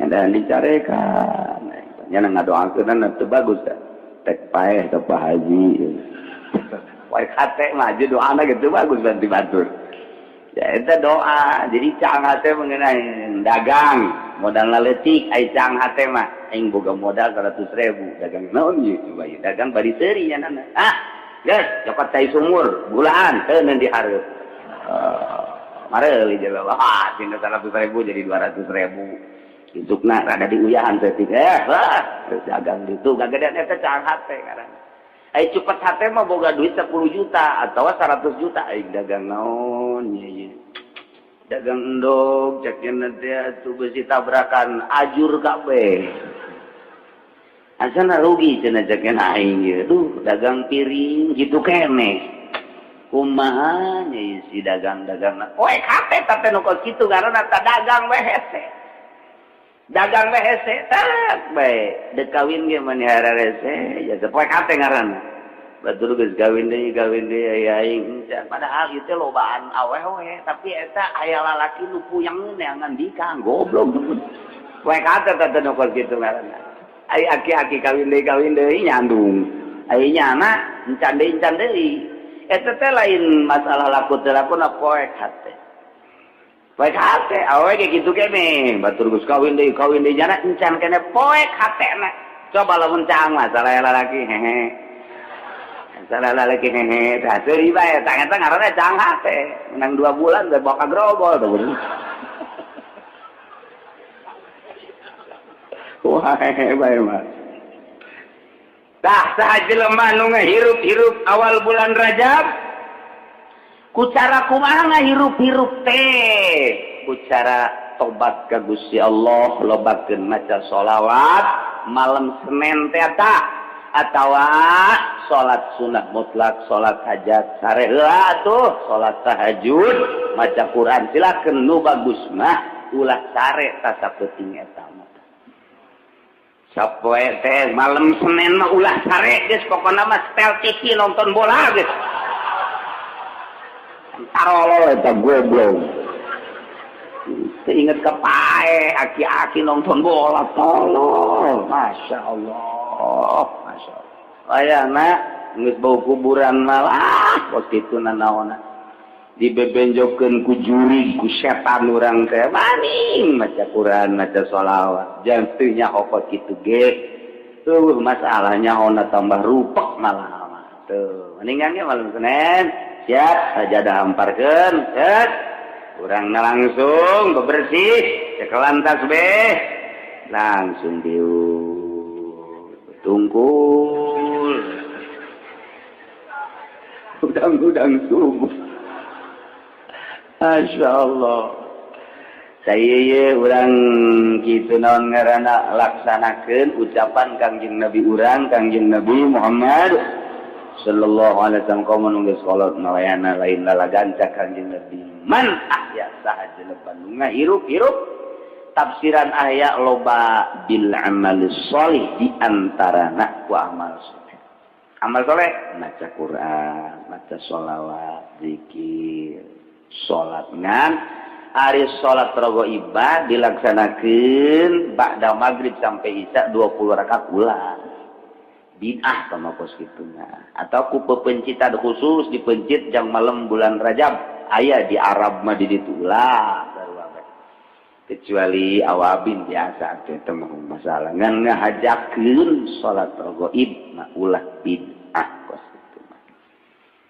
ngan dicarekan nya ngadoakeun teu bagus tek paeh ka Pak Haji. Wae hate mah aja doana gitu bagus bantu batur. Ya eta doa. Jadi cang hate mengenai dagang, modal leutik ai cang hate mah aing boga modal 100.000. Dagang naon ieu coba ieu? Dagang bari seuri nya nana. Geus cokot cai sumur, gulaan teu neun dihareup. Mareuli jelema. Tina 100.000 jadi 200.000. Isukna rada diuyahan setik. Dagang ditu gagedean eta cang hate ngaranna. Ai cepet hate mah boga duit 10 juta atau 100 juta aing dagang naon nya dagang endog cekna teh atuh besi tabrakan ajur kabeh asana rugi cenah cekna aing ye duh dagang piring gitu keneh kumaha nya si dagang-dagangna poe hate teh nu kitu karena ta dagang we hese dagang we hese tak bae dek kawin ge manehara rese ya poe hate ngaranna batur geus gawin deui aya aing encan padahal ieu teh lobaan awewe tapi eta aya lalaki nu puyang neangan dikang goblok we kata teh nu kitu ngaranna ai aki-aki kawin deui nyandung ai nyana encan deui eta teh lain masalah laku teh lakuna poek hate poek hate awewe ge kitu kene batur geus kawin deui nyana encan kene poek hatena coba lamun caang masalah lalaki hehe salah lalaki hehe tah seuri bae tah eta ngaranna caang hate menang 2 bulan teh bawa ka grobol tuh wah hehe bae mah tah saha jelema nu ngahirup-hirup awal bulan Rajab ku cara kumaha ngahirup-hirup teh ku cara tobat ka Gusti Allah lobakeun maca sholawat malam Senin teh eta atawa salat sunah mutlak salat hajat sare heula tuh salat tahajud maca Quran silakeun nu bagus mah ulah sare ta sapenting eta mah sapoe teh malam Senin mah ulah sare geus pokona mah setel TV nonton bola geus tarolo eta goblok inget ke pae aki-aki nonton bola tolol masya Allah ayana geus bau kuburan malah waktu itu nanaona dibebenjokeun ku juri ku setan urang teh maning maca Quran maca sholawat jang teu nyaho kitu ge masalahnya ona tambah rupek malah tuh mendingan ge malam Senin siap sajadah hamparkeun set urang langsung bebersih cekelan tasbih langsung tungkul udang subuh Masya Allah saya urang gitu naon ngaranna laksanakeun ucapan Kangjeng Nabi urang Kangjeng Nabi Muhammad sallallahu alaihi wasallam kaum nu geus salat malayana lain lalaganca Kangjeng Nabi man ahya saha jelema nu ngahirup-hirup tafsiran ahya loba bil amal sholih di antarana ku amal soleh. Amal soleh maca Quran, maca sholawat, zikir, salat ngan ari salat raghaibah dilaksanakeun ba'da maghrib sampai isya 20 rakaat ulah. Bid'ah sama kos kituna. Atau ku pepencitan khusus dipencit jang malam bulan Rajab aya di Arab mah di ditu ulah. Kecuali awabin biasa teh mah masalah ngan ngahajakeun salat raghaib mah ulah bid'ah kos kitu mah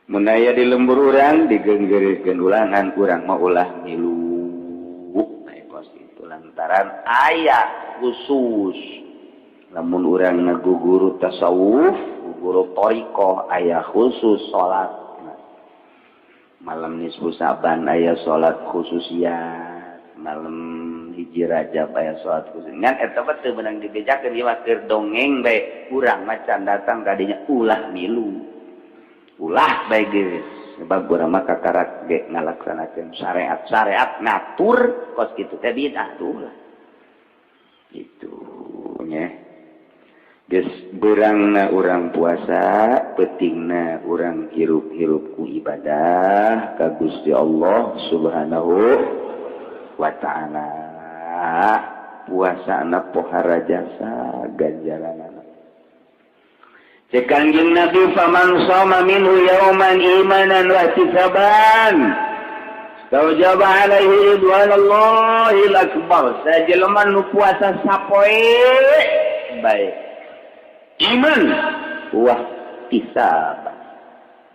mun aya di lembur urang digeunggeurkeun ulangan urang mah ulah milu kos kitu lantaran aya khusus lamun urang ngaguguru tasawuf guguru thariqah aya khusus salat malam nisfu Saban aya salat khususiyah malam hiji Rajab aya salat khusus ngan eta mah teu meunang dibejakeun ieu mah keur dongeng bae urang macan datang kadinya ulah milu ulah bae geus sebab urang mah kakarak ge ngalaksanakeun syariat ngatur kos kitu teh bid'ah tuh ulah gitu nya geus beurangna urang puasa pentingna urang hirup-hirup ku ibadah ka Gusti Allah Subhanahu wa ta'ala puasana pohara jasa ganjaranana cek Kangjeng Nabi faman shoma minhu yauman imanan wa ihtisaban tawjaba alaihi ridwanallahil akbar sajelema nu puasa sapoe bae iman wa ihtisaban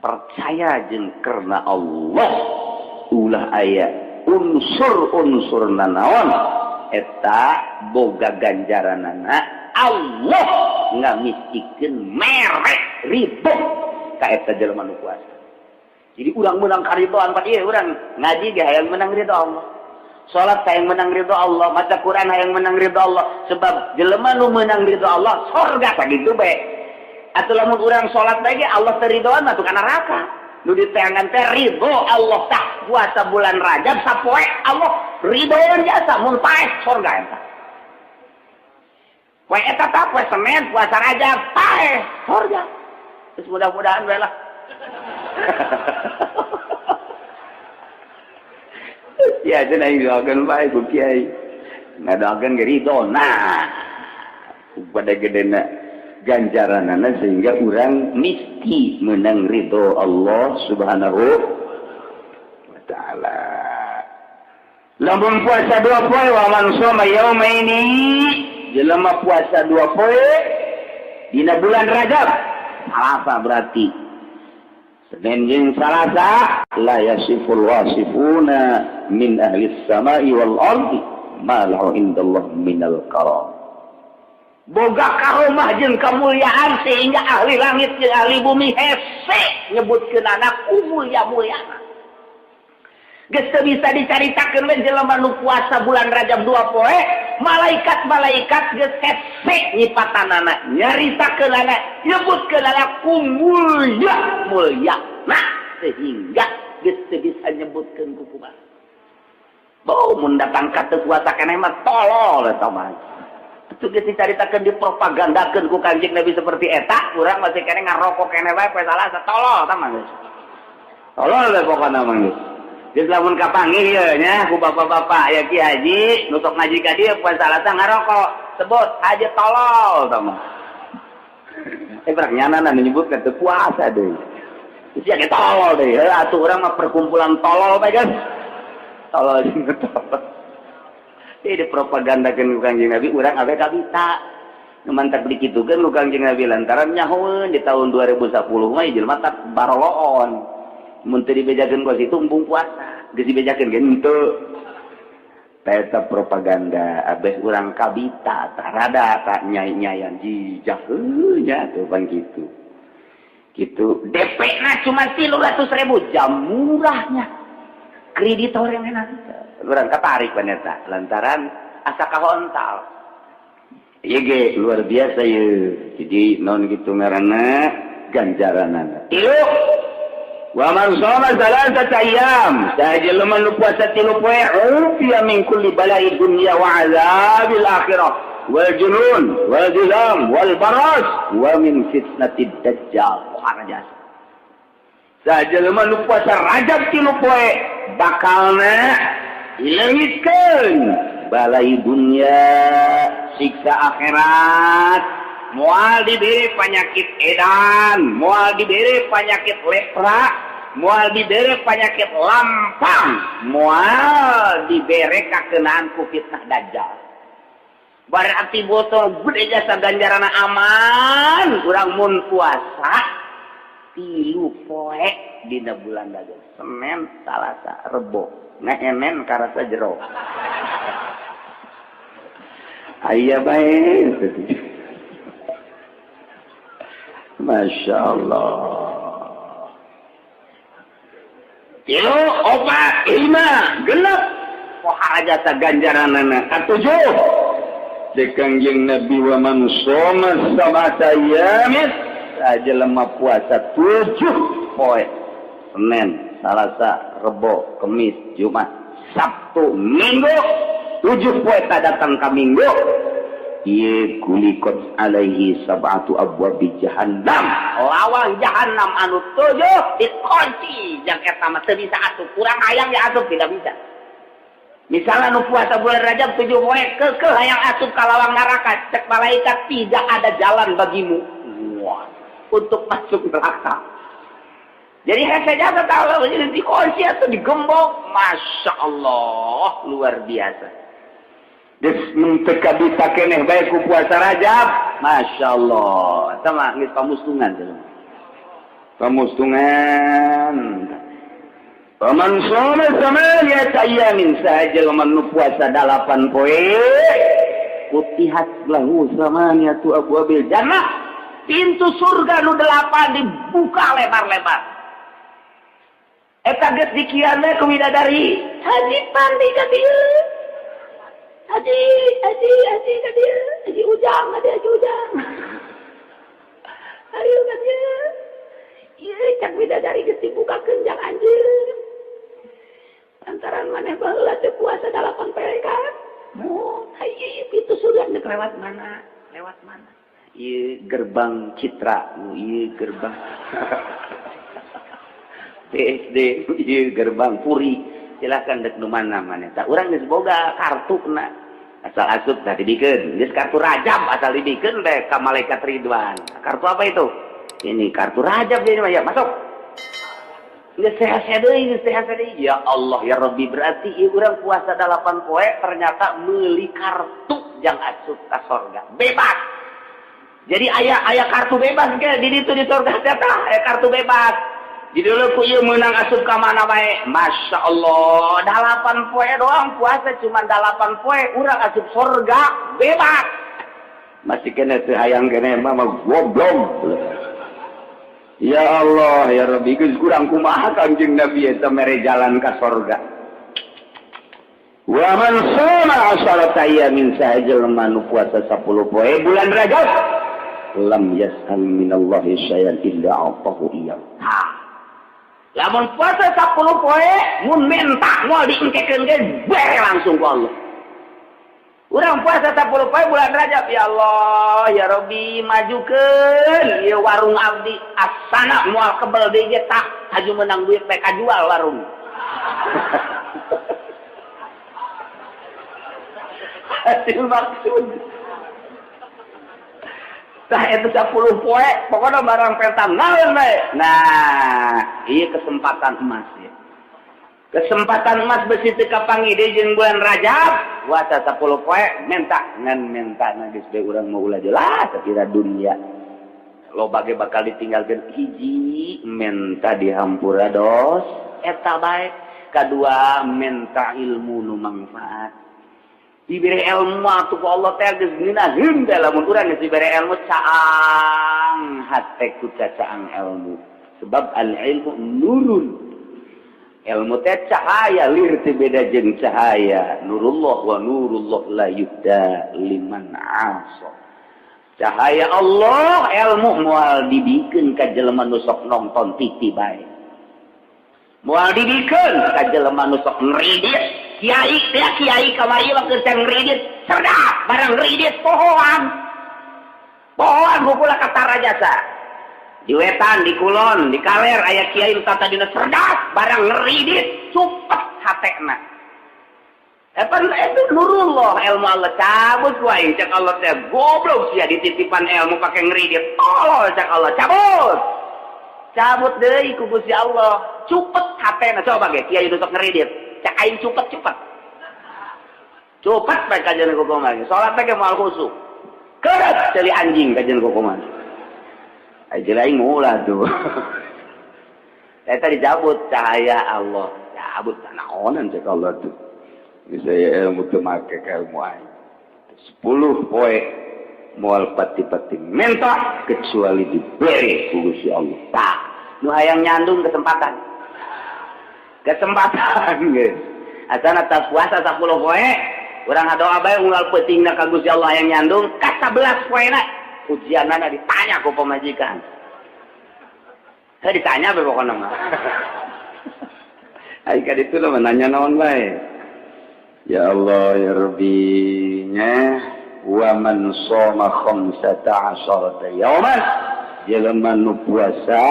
percaya jeung karena Allah ulah aya unsur-unsur nanaon eta boga ganjaranana Allah ngamistikeun merek ridho ka eta jelema nu puasa. Jadi urang meunang karidoan pa ieu urang ngaji ge hayang menang ridho Allah. Salat hayang menang ridho Allah, maca Quran hayang menang ridho Allah sebab jelema nu meunang ridho Allah surga sakitu bae. Atuh lamun urang salat bae ge Allah teu ridhoan atuh kana neraka. Nu diteangan teh ridho Allah tah puasa bulan Rajab sapoe Allah ridhoan jasa mun paes surga eta. Poe eta tah poe Senin puasa Rajab paes surga. Terus mudah-mudahan bae lah. Ya cenah doakeun bae ku kiai. Ngadoakeun ge ridho. Nah, pada gedena ganjaranana sehingga urang mesti menang ridho Allah Subhanahu wa taala. Lamun puasa 2 poe wa man shoma yaumaini, jelema puasa 2 poe dina bulan Rajab. Salasa berarti Senin jeung Salasa la yasiful wasifuna min ahli samai wal ardi ma lahu indallah minal karam. Boga karomah jeung kamulyaan sehingga ahli langit jeung ahli bumi hese nyebutkeun anak mulia-muliana. Geus teu bisa dicaritakeun we jelema nu puasa bulan Rajab 2 poe, malaikat-malaikat geus hese nyipatanana, nyaritakeun anak, nyebutkeun anak mulia-muliana sehingga geus teu bisa nyebutkeun ku kumaha. Bau mun datang ka teu puasa keneh mah tolol eta mah. Itu geus dicaritakeun dipropagandakeun ku Kanjeng Nabi seperti eta, urang masih keneh ngarokok keneh wae poe Salasa tolol tah mah geus. Tolol we pokona mah geus. Geus lamun kapanggih ieu nya ku bapak-bapak ya Ki Haji nu sok ngaji ka dieu poe Salasa ngarokok, sebut haji tolol tah mah. Berak nyanan anu nyebutkeun teu puasa deui. Sia ge tolol deui, atuh urang mah perkumpulan tolol bae geus. Tolol jeung tolol. Ini propagandakeun ku Kanjeng Nabi urang awe kabita. Nu mantap beli kitukeun ku Kanjeng Nabi lantaran nyahoeun di tahun 2010 mah jelema tak baroloon. Mun teu dibejakeun ku situ embung puasa. Geus dibejakeun ge henteu. Eta propaganda abeh urang kabita tah rada tak nyai-nyayan jijak nya tuh pan kitu. Kitu DP-na cuma 300.000 jam murahnya. Kreditor yang enak. Urang katarik paneta lantaran asa kahontal. Ieu ge luar biasa ieu. Jadi naon kitu ngaranna ganjaranana. 3 wa man shoma 3 ayyam sajelema nu puasa 3 poe ufiya min kulli bala'i dunya wa 'adzabil akhirah wal junun wal jizam wal baras wa min fitnatid dajjal. Harajas. Sajelema nu puasa Rajab 3 poe bakalna ilengitkeun balai dunia siksa akhirat moal diberi penyakit edan, moal diberi penyakit lepra, moal diberi penyakit lampang, moal diberi kakenaan ku fitnah dajjal. Berarti botol gede jasa ganjarana aman urang mun puasa 3 poe dina bulan Rajab. Senin, Salasa, Rebo. Ngenen karasa jero. Aya bae. Masya Allah. 3, 4, 5, 6. Pohara jasa ganjaranana. 7. Kanjeng Nabi wa man shoma 7 ayyamin sajelema puasa 7 poe. Senin, Salasa, Rebo, Kemis, Jumat, Sabtu, Minggu. 7 poe datang ka Minggu. Ieu kulikot alaihi 7 abwabi jahannam. Lawang jahannam anu 7 dikunci jeung eta mah teu bisa asup. Kurang hayang diasup tidak bisa. Misalnya nu puasa bulan Rajab 7 poe keukeuh hayang asup ka lawang neraka, cek malaikat tidak ada jalan bagimu. Wah, untuk masuk neraka. Jadi saja tahu ini dikunci atau digembok, masya Allah luar biasa. Des menteka bisa keneh bae ku puasa Rajab, masya Allah. Sama geus pamustungan tuh. Pamustungan. Paman shoma 8 ayyamin saja lamun puasa 8 poe, futihat lahu 8 abwabil jannah. Pintu surga nu 8 dibuka lebar-lebar. Eta geus dikian we ku widadari. Haji pandi ka dieu. Haji ka dieu. Haji Ujang, Haji Ujang. Ayo ka dieu. Ieu cak widadari geus dibukakeun jang anjeun. Lantaran maneh baheula teu puasa 8 poe kan. Oh, hayi pintu surga neuk lewat mana? Lewat mana? Ieu gerbang Citra, ieu gerbang PSD, ieu gerbang Puri. Silakan dek nu mana maneh. Tah urang geus boga kartuna. Asal asup tah dibikeun. Geus kartu Rajab asal dibikeun teh ka malaikat Ridwan. Kartu apa itu? Ini kartu Rajab jadi mah ya, masuk. Geus sehat-sehat deui, Ya Allah ya Rabbi, berarti ieu urang puasa 8 poe ternyata meuli kartu jang asup ka sorga. Bebas. Jadi aya kartu bebas ge di ditu di sorga teh aya kartu bebas. Jadi lu ku ieu meunang asup ka mana bae. Masya Allah, 8 poe doang puasa cuma 8 poe urang asup sorga bebas. Masih kena teu hayang kene mah goblok. Ya Allah ya Rabbi, geus kurang kumaha Kanjeng Nabi eta mere jalan ka sorga. Wa man shoma 10 ayyamin sahajal manu puasa 10 poe bulan Rajab lam yas'al minallahi syai'an illa atahu iyyahu. Lamun puasa 10 poe mun minta moal diengkekeun ge bare langsung ku Allah. Urang puasa 10 poe bulan Rajab, ya Allah ya Rabbi, majukeun ieu warung abdi asana moal kebel deui ge tah haju menang duit teh kajual warung. Hasil maksud tah eta 10 poe pokona barang pertama naon bae. Nah, ieu kesempatan emas ya. Kesempatan emas besi teu kapangide jeung bulan Rajab, puasa 10 poe menta ngan mentana geus bae urang mau ulah jelas sapira dunia. Loba ge bakal ditinggalkeun hiji menta dihampura dos eta bae. Kadua menta ilmu nu manfaat. Diberi ilmu atuh ku Allah teh geus ngeunaheun teh lamun urang geus diberi ilmu caang hate ku caang ilmu. Sebab al ilmu nurun. Ilmu teh cahaya lir teu beda jeung cahaya. Nurullah wa nurullah la yubda liman asa. Cahaya Allah ilmu moal dibikeun ka jelema nu sok nonton TV bae. Moal dibikeun ka jelema nu sok ngridit. Kiai kamari mah keur can ngridit cerdas barang ngridit pohoan. Pohoan hukula kata rajasa. Di wetan, di kulon, di kaler aya kiai nu tata dina cerdas barang ngridit supet hatena. Eta itu nurullah ilmu Allah cabut wae cak Allah teh goblok sia dititipan ilmu pake ngridit. Tolol cak Allah cabut. Cabut deui ku Gusti Allah. Cupet hatena coba ge kiai nu sok ngridit. Cak aing cupet. Cupet bae kajian hukum lagi. Salat teh moal khusyuk. Keureut ceuli anjing kajian hukum lagi. Aja lain mulah tuh. Eta dicabut cahaya Allah. Cabut naonan cek Allah tuh. Saya ilmu teu make ka ilmu aing. 10 poe moal pati-pati menta kecuali diberi ku Gusti Allah. Tah, nu hayang nyandung kesempatan. Geus. Asana tas puasa 10 poe, urang ngadoa bae unggal peutingna ka Gusti Allah yang nyandung ka 11 poena. Ujianana ditanya ku pemajikan. Saya ditanya bae pokona mah. Ai ka ditu mah nanya naon bae. Ya Allah ya Rabbi nya wa man shoma 15 yauman jelema nu puasa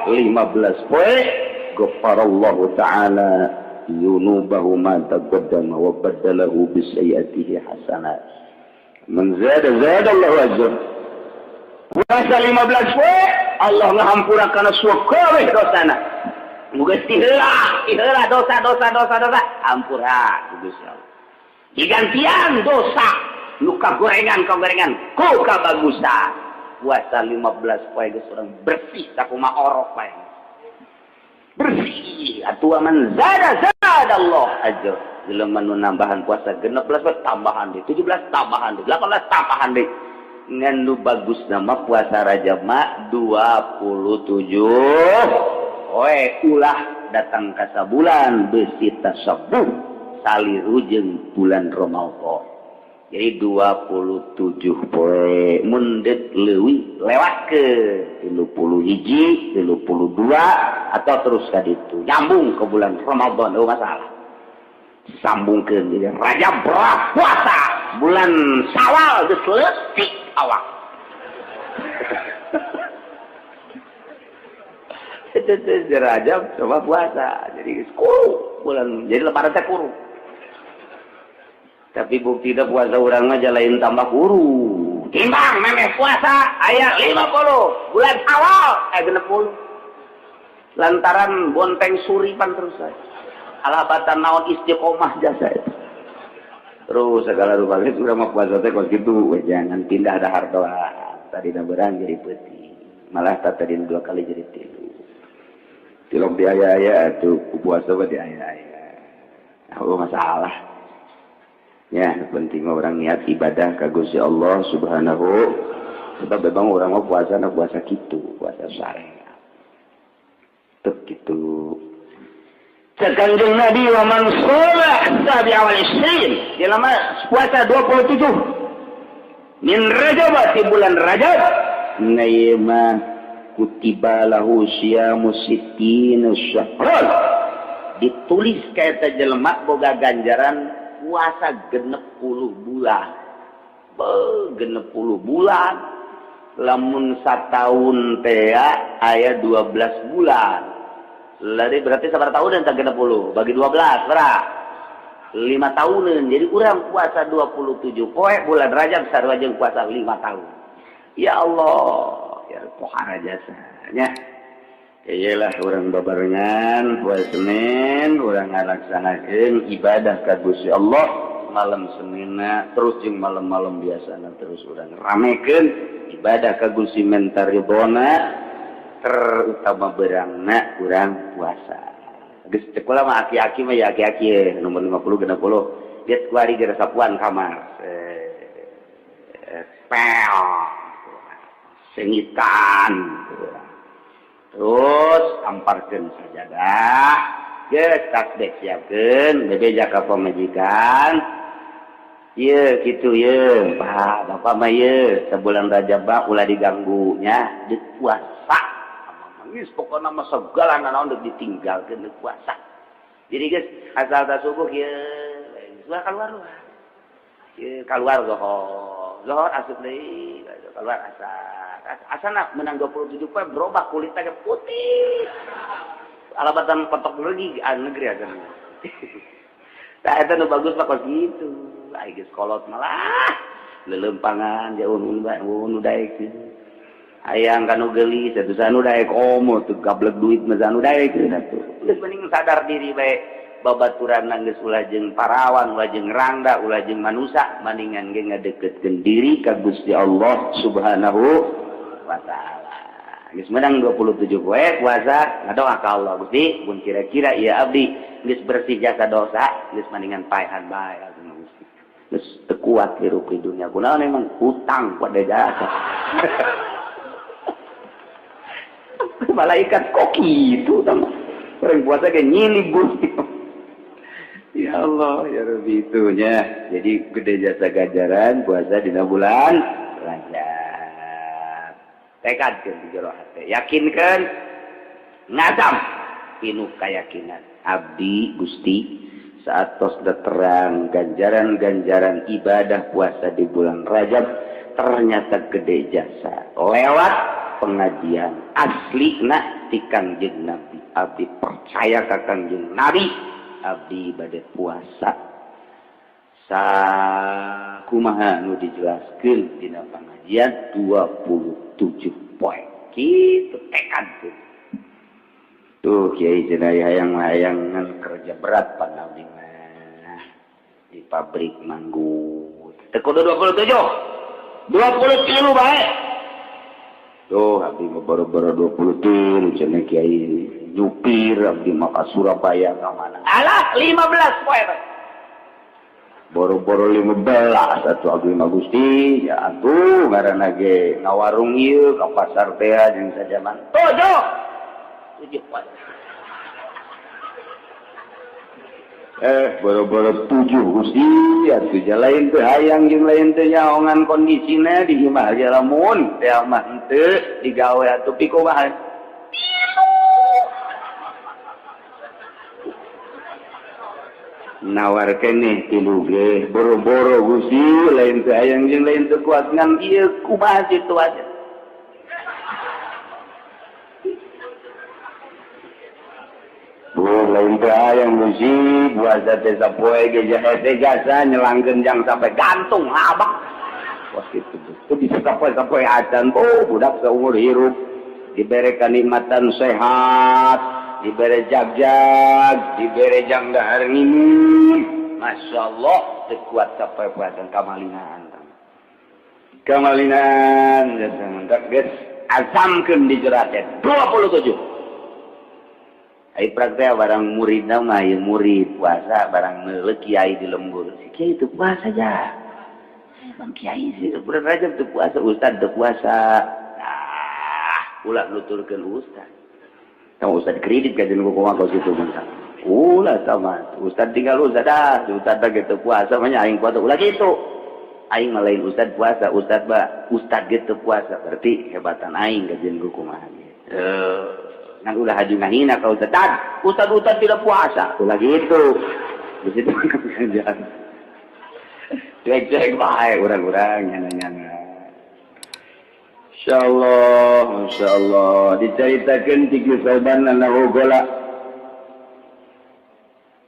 15 poe ghafarallahu ta'ala yunubahu ma taqaddama wa badalahu bisayyiatihi hasanat. Man zada Allahu ajr. Puasa 15 poe Allah ngahampurakeun kabeh dosana. Muga iheula dosa hampura Gusti Allah. Digantian dosa nu kagorengan ku kabagusan. Puasa 15 poe geus urang bersih sakumaha orok bae. Bersih atuh man zada Allah ajr. Jelema nu nambahan puasa 16 poe tambahan deui, 17 tambahan deui, 18 tambahan deui. Ngan nu bagus nama puasa Rajab mah 27 poe ulah datang ka sabulan beusi tasabbuh saliru jeung bulan Ramadan. Jadi 27 poe mun deuk leuwih lewat ke 31, 32 atau terus ka ditu. Nyambung ke bulan Ramadan oh masalah. Sambungkeun jadi Rajab puasa bulan Syawal geus leutik awak. itu Rajab coba puasa. Jadi kuru bulan, jadi lebaran teh kuru. Tapi bukti dah puasa urang mah lain tambah kuru. Timbang memeh puasa aya 50 bulan awal 60. Lantaran bonteng suripan terus saya. Alabatan naon istiqomah jasa itu. Terus segala rupa itu udah mau puasa teh kok gitu, jangan pindah dahar doa. Tadi dah berang jadi peti, malah tadi 2 kali jadi 3. Tilok di aya-aya tuh puasa di aya-aya. Apa masalah? Ya, penting orang niat ibadah ka Gusti Allah Subhanahu. Sebab memang orang mau puasa gitu, puasa syariat. Tep gitu. Sekanjeng Nabi wa man sholah sabi awal isrin dalam puasa 27 min Rajab di bulan Rajab nayma kutiba lahu syamu sittina syahran ditulis kaita jelema boga ganjaran puasa 60 bulan genep 10 bulan lamun sataun teh aya 12 bulan. Lari berarti sabar tahun dan 60 bagi 12 berapa? 5 tahunan. Jadi kurang puasa 27 poe bulan Rajab sarua jeung puasa 5 tahun. Ya Allah, ya pohara jasanya. Iyalah urang babarengan poe Senin urang ngalaksanakeun ibadah ka Gusti Allah malam Seninna terus jeung malam-malam biasana terus urang ramekeun ibadah ka Gusti menta ridona. Terutama berangna kurang puasa. Geus sekolah mah aki-aki mah ya aki-aki nomor 50 60. Dia kuari gara sapuan kamar. Pel. Sengitan. Terus amparkeun sajadah. Geus tasbih siapkeun, bebeja ka pamajikan. Ieu kitu ieu, Pak, Bapak mah ieu sebulan Rajab ulah diganggunya di puasa. Geus pokona mah segala naon deuk ditinggalkeun deuk puasa. Jadi geus asal ta subuh ieu sudah keluar. Ieu keluar zohor asup deui keluar asar. Asana menang 27 poe berubah kulitnya putih. Alabatan potok lagi negeri aja. Tah eta nu bagus mah kok gitu. Ai geus kolot malah lelempangan jauh nu daek. Ayang kanu gelis atuh sanu daek omo tuh gablek duit mah sanu daek atuh. Geus mending sadar diri bae babaturan geus ulah jeung parawan, ulah jeung rangda, ulah jeung manusia, mendingan ge ngadeukeutkeun diri ka Gusti Allah Subhanahu wa taala. Geus menang 27 poe puasa ngadoa ka Allah Gusti, mun kira-kira ieu abdi geus bersih jasa dosa, geus mendingan paehan bae atuh Gusti. Geus teu kuat hirup di dunia kunaon emang hutang pada jasa. Malaikat kok gitu sama orang puasa kayak nyilih Gusti. Ya Allah ya Rabbi itunya. Jadi gede jasa ganjaran puasa di bulan Rajab. Tekadkeun di jero hate, yakinkeun ngazam pinuh kayakinan abdi Gusti saat tos terang ganjaran-ganjaran ibadah puasa di bulan Rajab ternyata gede jasa lewat pengajian asli na ti Kangjeng Nabi. Abdi percaya ka Kangjeng Nabi, abdi bade puasa sakumaha nu dijelaskeun dina pengajian 27 poe. Kitu tekadkeun. Tuh Kiai Jenai hayang-hayangan kerja berat panabdi mah di pabrik manggut. Teu kudu 27. 20 kilo bae. Tuh, abdi mah baru-baru 20 cenah Kiai nyupir abdi mah ka Surabaya ka mana. Alah 15 poe bae. Baru-baru 15 atuh abdi mah Gusti, ya atuh ngaranna ge ngawarung ieu ka pasar teh jeung sajaman. 7 poe. Baru-baru 7 Gusti, atuh jalain teh hayang jeung lain teh nyaongan kondisina di imah ge lamun teh mah henteu digawe atuh piko bae. Nawar keneh tilu ge, boro-boro Gusti, lain teh hayang jeung lain teh kuat ngan ieu kumaha situasi. lain yang musik puasa teh sapoe ge jasa nyelangkeun jang sampai gantung abak. Wah kitu tuh bisa sapoe acan budak saumur hirup dibere kanikmatan sehat, dibere jag-jag, dibere jang dahar ngimi. Masyaallah teu kuat sapoe puasa kamalinan. Kamalinan geus azamkeun di jerat 27. Ai praktek barang murid mah ya murid puasa barang meuleuh kiai di lembur. Si kiai teu puasa aja. Bang kiai sih bulan Rajab teu puasa, ustad teu puasa. Ulah nuturkeun ustad. Kamu ustad kredit ka jeung kumaha ka situ mah. Ulah sama ustad tinggal ustad ustad ge teu puasa mah aing puasa ulah kitu. Aing mah lain ustad puasa, ustad ge teu puasa berarti hebatan aing ka jeung kumaha. Nang ulah haju ngahina ka ustad tidak puasa ulah gitu di situ jangan cek bae urang-urang nyana-nyana insyaallah diceritakeun ti kisauban lana gola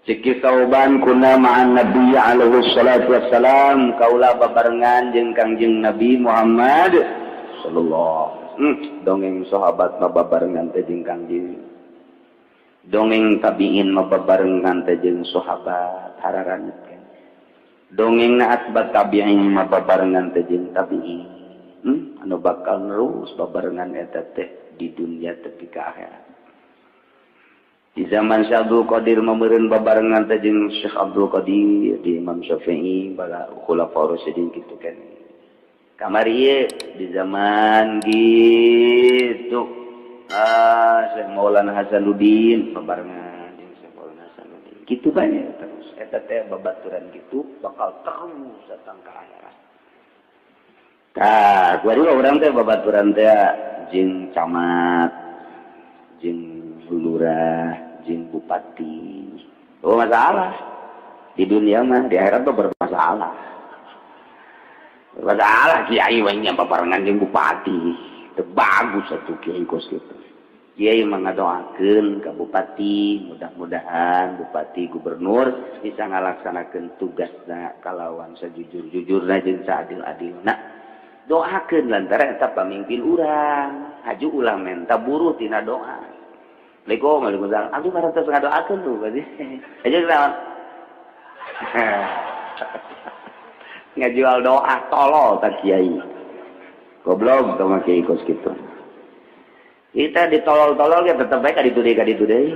cikisauban kuna ma'an nabi alaihi salatu wassalam kaula babarengan jeung Kangjeng Nabi Muhammad sallallahu dongeng sahabat mababarengan teh jeung Kangjeng dongeng tabiin mababarengan teh jeung sahabat hararanetkeun dongeng atba tabiin mababarengan teh jeung tabiin anu bakal terus babarengan eta teh di dunia tepi ka akhirat di zaman Syekh Abdul Qadir mameureun babarengan teh jeung Syekh Abdul Qadir di Imam Syafi'i bala khulafaur rasyidin kitu kan kamari di zaman gitu Syekh Maulana Hasanuddin babarengan jeung Syekh Maulana Hasanuddin kitu banyak terus eta teh babaturan gitu bakal terus datang ka akhirat tah kudu urang teh babaturan teh jeung camat jeung lurah jeung bupati oh masalah di dunia mah di akhirat mah bermasalah padahal kiai wanya babarengan jeung bupati teu bagus atuh kiai kos kitu kiai mengadoakeun ka bupati mudah-mudahan bupati gubernur bisa ngalaksanakeun tugasna kalawan sajujur-jujurna jeung saadil-adilna doakeun lantaran eta pamimpin urang haju ulah menta buru tina doa Waalaikumsalam aduh marantos ngadoakeun tuh berarti aja naon ngajual doa tolol tak kiai goblok sama kiai kos gitu kita ditolol-tolol ya tetep baik kaditu deui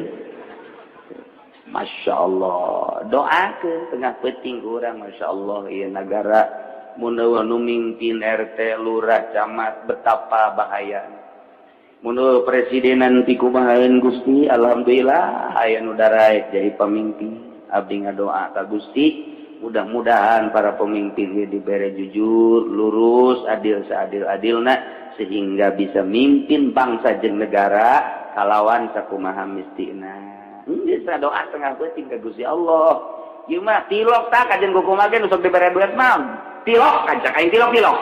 Masya Allah doakeun tengah peuting urang Masya Allah ieu nagara mun nu mimpin RT lurah camat betapa bahaya mun presidenan ti kumahaeun Gusti alhamdulillah aya nu daraek jadi pamimpin abdi ngadoa ka Gusti mudah-mudahan para pemimpin diberi jujur, lurus, adil seadil-adilna sehingga bisa mimpin bangsa jeung negara kalawan sakumaha mistina. Bisa doa tengah peuting ka Gusti Allah. Ieu mah tilok tah ka jeung kumaha ge nu sok dibere duit mah. Tilok kancak aing tilok.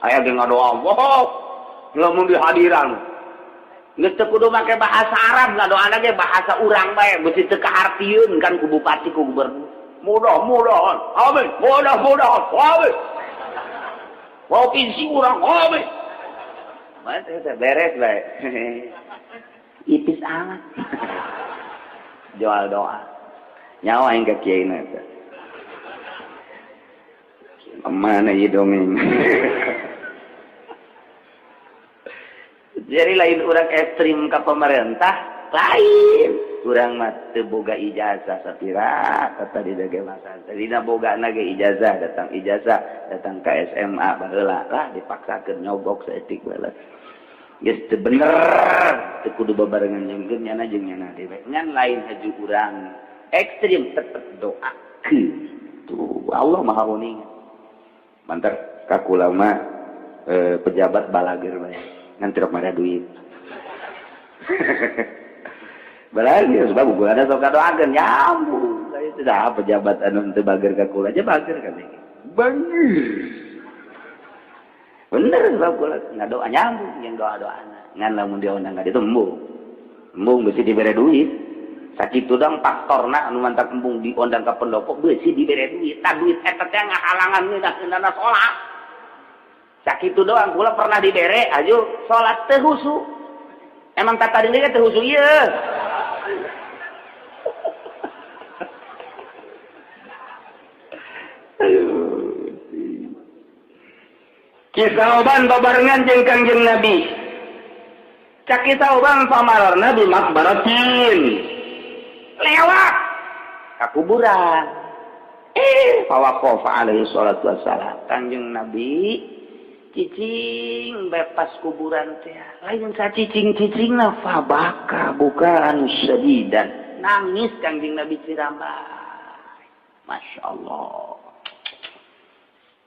Aya ge ngadoa Allah. Lamun di hadiran. Geus teu kudu make bahasa Arab, ngadoana ge bahasa urang bae, beusi teu kahartieun kan ku bupati ku gubernur. Mudah-mudahan, amin. Mudah-mudahan, amin. Mau pinsi urang, amin. Masa beres baik. Ipis amat. Jual doa. Nyawa yang ke kiai nanti. Mana ya dongeng. Jadi lain orang ekstrim ke pemerintah, lain. Urang mah teu boga ijazah sapira kata di dage masan. Dina bogana ge ijazah datang ka SMA baheula lah dipaksakeun nyogok saeutik bae. Geus teu bener teu kudu babarengan jeung nyana jeung nyana dewe. Ngan lain haju urang ekstrim tetep doakeun. Tuh Allah Maha Uning. Mantar ka kula mah pejabat balager bae. Ngan teu mada duit. Balagi sebab gua ada sok doakeun nyambung. Itu dah pejabat anu teu bager ka kula aja bager kan. Bener sebab kula ngadoa nyambung jeung doa-doana. Ngan lamun diundang ka ditu embung. Embung bisi dibere duit. Sakitu dong faktorna anu mantap embung diondang ka pendopo beusi dibere duit. Tah duit eta teh ngahalangan ngeunah-eunahna salat. Sakitu doang kula pernah dibere aju salat teu husu. Emang tata deui teh husu ieu. Kisauban babarengan jeung Kangjeng Nabi. Cak kisauban pamararna bi makbaratin. Lewat ka kuburan. Fawaqafa alaihi salatu wassalam. Kangjeng Nabi cicing bepas kuburan teh. Lain sacicing-cicingna fabaka bukaan syadidan. Nangis Kangjeng Nabi cirambai. Masyaallah.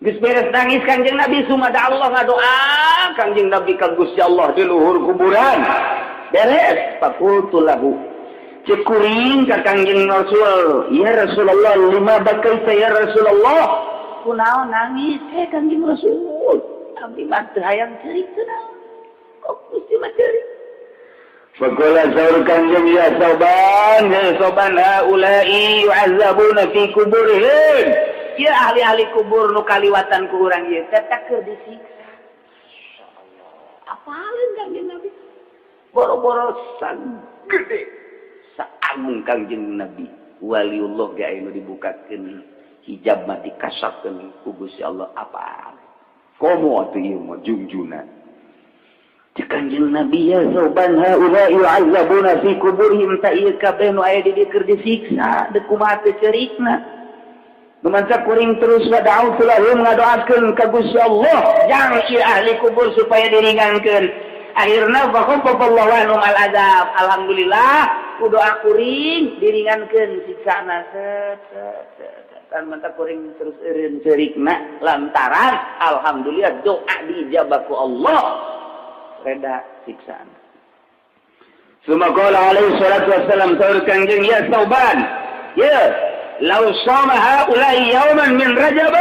Geus beres nangis Kangjeng Nabi sumada Allah ngadoa Kangjeng Nabi ka Gusti Allah di luhur kuburan. Beres faqultu lahu cekuring ka Kangjeng Rasul, ya Rasulullah lima bakaita ya Rasulullah. Kunaon nangis Kangjeng Rasul? Abdi mah teu hayang ceurik teu naon. Kok Gusti mah ceurik? Faqala saur Kangjeng ya soban haula'i yu'azzabuna fi kuburihim. Ya ahli-ahli kubur nu kaliwatan ku urang ieu teh keur disiksa. Masyaallah. Apalin Kangjeng Nabi? Boro-boro sagede saagung Kangjeng Nabi. Waliullah ge anu dibukakeun hijab mah dikasapkeun ku Gusti Allah apa? Komo atuh ieu mah jungjuna. Cek Kangjeng Nabi ya soban haula yu'azzabuna fi kuburihim ta ieu kabeh nu aya di dieu keur disiksa deuk kumaha teu ceurikna. Numansa kuring terus wada'u lahum ngadoakeun ka Gusti Allah jang ieu ahli kubur supaya diringankeun. Akhirna faqaffallahu anhum al-azab. Alhamdulillah ku doa kuring diringankeun siksana kan mantap kuring terus eureun ceurikna lantaran alhamdulillah doa diijabah ku Allah reda siksaan. Suma qala alaihi salatu wassalam saur Kangjeng ya Sauban ya law sama haula'i yawman min Rajab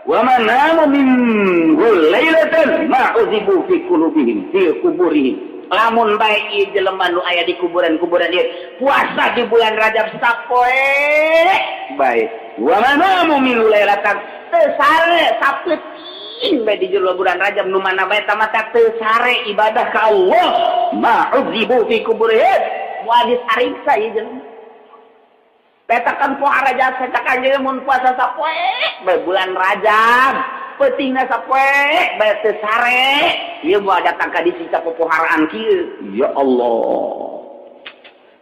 wa man nama minhu lailatan ma uzibu fi qulubihim fi kuburihim. Lamun bae ieu jelema nu aya di kuburan-kuburan ieu puasa di bulan Rajab sapoe bae wa man nama minhu lailatan teu sare sapeuting bae di jero bulan Rajab nu mana bae tamata teu sare ibadah ka Allah ma uzibu fi kuburihim moal disariksa ieu jelema. Petakan pohara Rajab petakan jeung mun puasa sapoe bae bulan Rajab peutingna sapoe bae teu sare ieu moal datang ka disiksa popoharaan kieu ya Allah.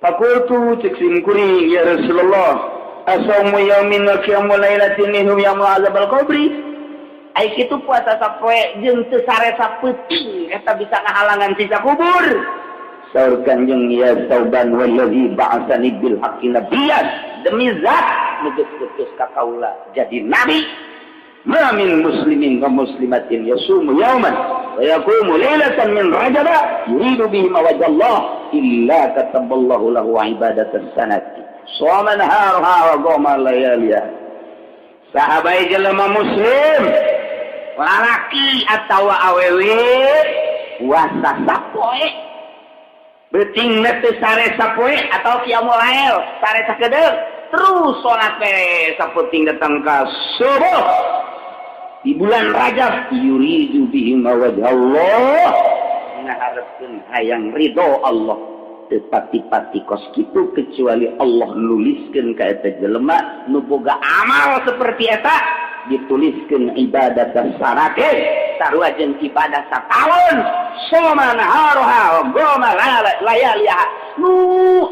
Faqultu cek sim kuring ya Rasulullah asaumu yaumin wa qiyamu lailatin minhum yaumul azabal qabri. Ai kitu puasa sapoe jeung teu sare sapeuting eta bisa ngahalangan siksa kubur. Saur Kangjeng ya Sauban wallazi ba'atsani bil haqqi nabiyyan demi zat nu geus putus ka kaula jadi nabi. Ma min muslimin wa muslimatin yasumu yawman wa yaqumu lailatan min Rajab yuridu bihi wajhallah illa kataballahu lahu ibadatan sanati shoma naharha wa qama layaliha. Sahabai jelema muslim lalaki atawa awewe puasa sapoe beuting teu sare sapoe atau qiyamul lail sare sakedeuk terus salat we sapeuting datang ka subuh di bulan Rajab yuridu bihi wajhallah ngaharepkeun hayang ridho Allah teu pati-pati kos kitu kecuali Allah nuliskeun ka eta jelema nu boga amal seperti eta dituliskeun ibadah sarake sarua jeung ibadah sataun soma naharoha wa goma layaliha nu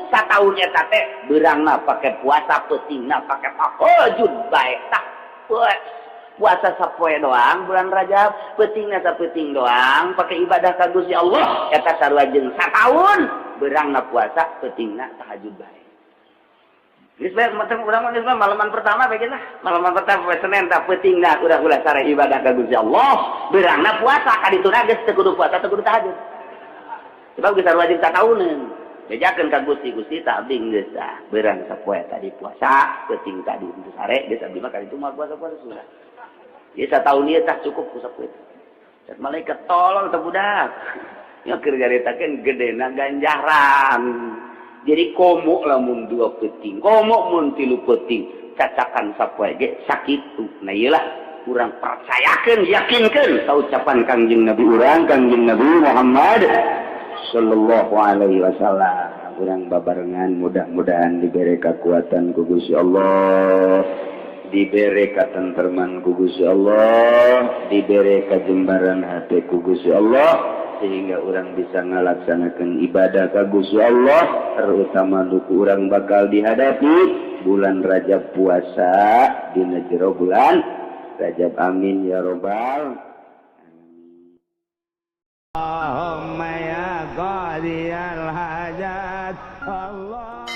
sataun eta teh beurangna pake puasa peutingna pake tahajud bae tah puasa sapoe doang bulan Rajab peutingna sapeuting doang pake ibadah ka Gusti Allah eta sarua jeung sataun beurangna puasa peutingna tahajud bae. Geus bae macam urang geus malaman pertama bae lah. Malaman pertama poe Senin tah peutingna udah sare ibadah ka Gusti Allah, beurangna puasa ka dituna geus teu kudu puasa teu kudu tahajud. Sebab geus wajib satauneun. Bejakeun ka Gusti tah abdi geus tah beurang sapoe tadi puasa, peuting tadi teu sare geus abdi mah ka ditu mah puasa-puasa sudah. Ieu sataun ieu tah cukup ku sapoe. Dan malaikat tolol teh budak. Ya keur caritakeun gedena ganjaran. jadi komo lamun 2 peuting komo mun 3 peuting cacakan sapoe ge sakitu nah ieulah urang percayakeun yakinkeun ka ucapan Kangjeng Nabi urang Kangjeng Nabi Muhammad sallallahu alaihi wasallam urang babarengan mudah-mudahan diberi kekuatan ku Gusti Allah diberi katentreman ku Gusti Allah diberi kajembaran hati ku Gusti Allah sehingga orang bisa ngalaksanakan ibadah ka Gusti Allah terutama duku orang bakal dihadapi bulan Rajab puasa dina jero bulan Rajab amin ya robbal Allahumma ya qadiyal hajat Allah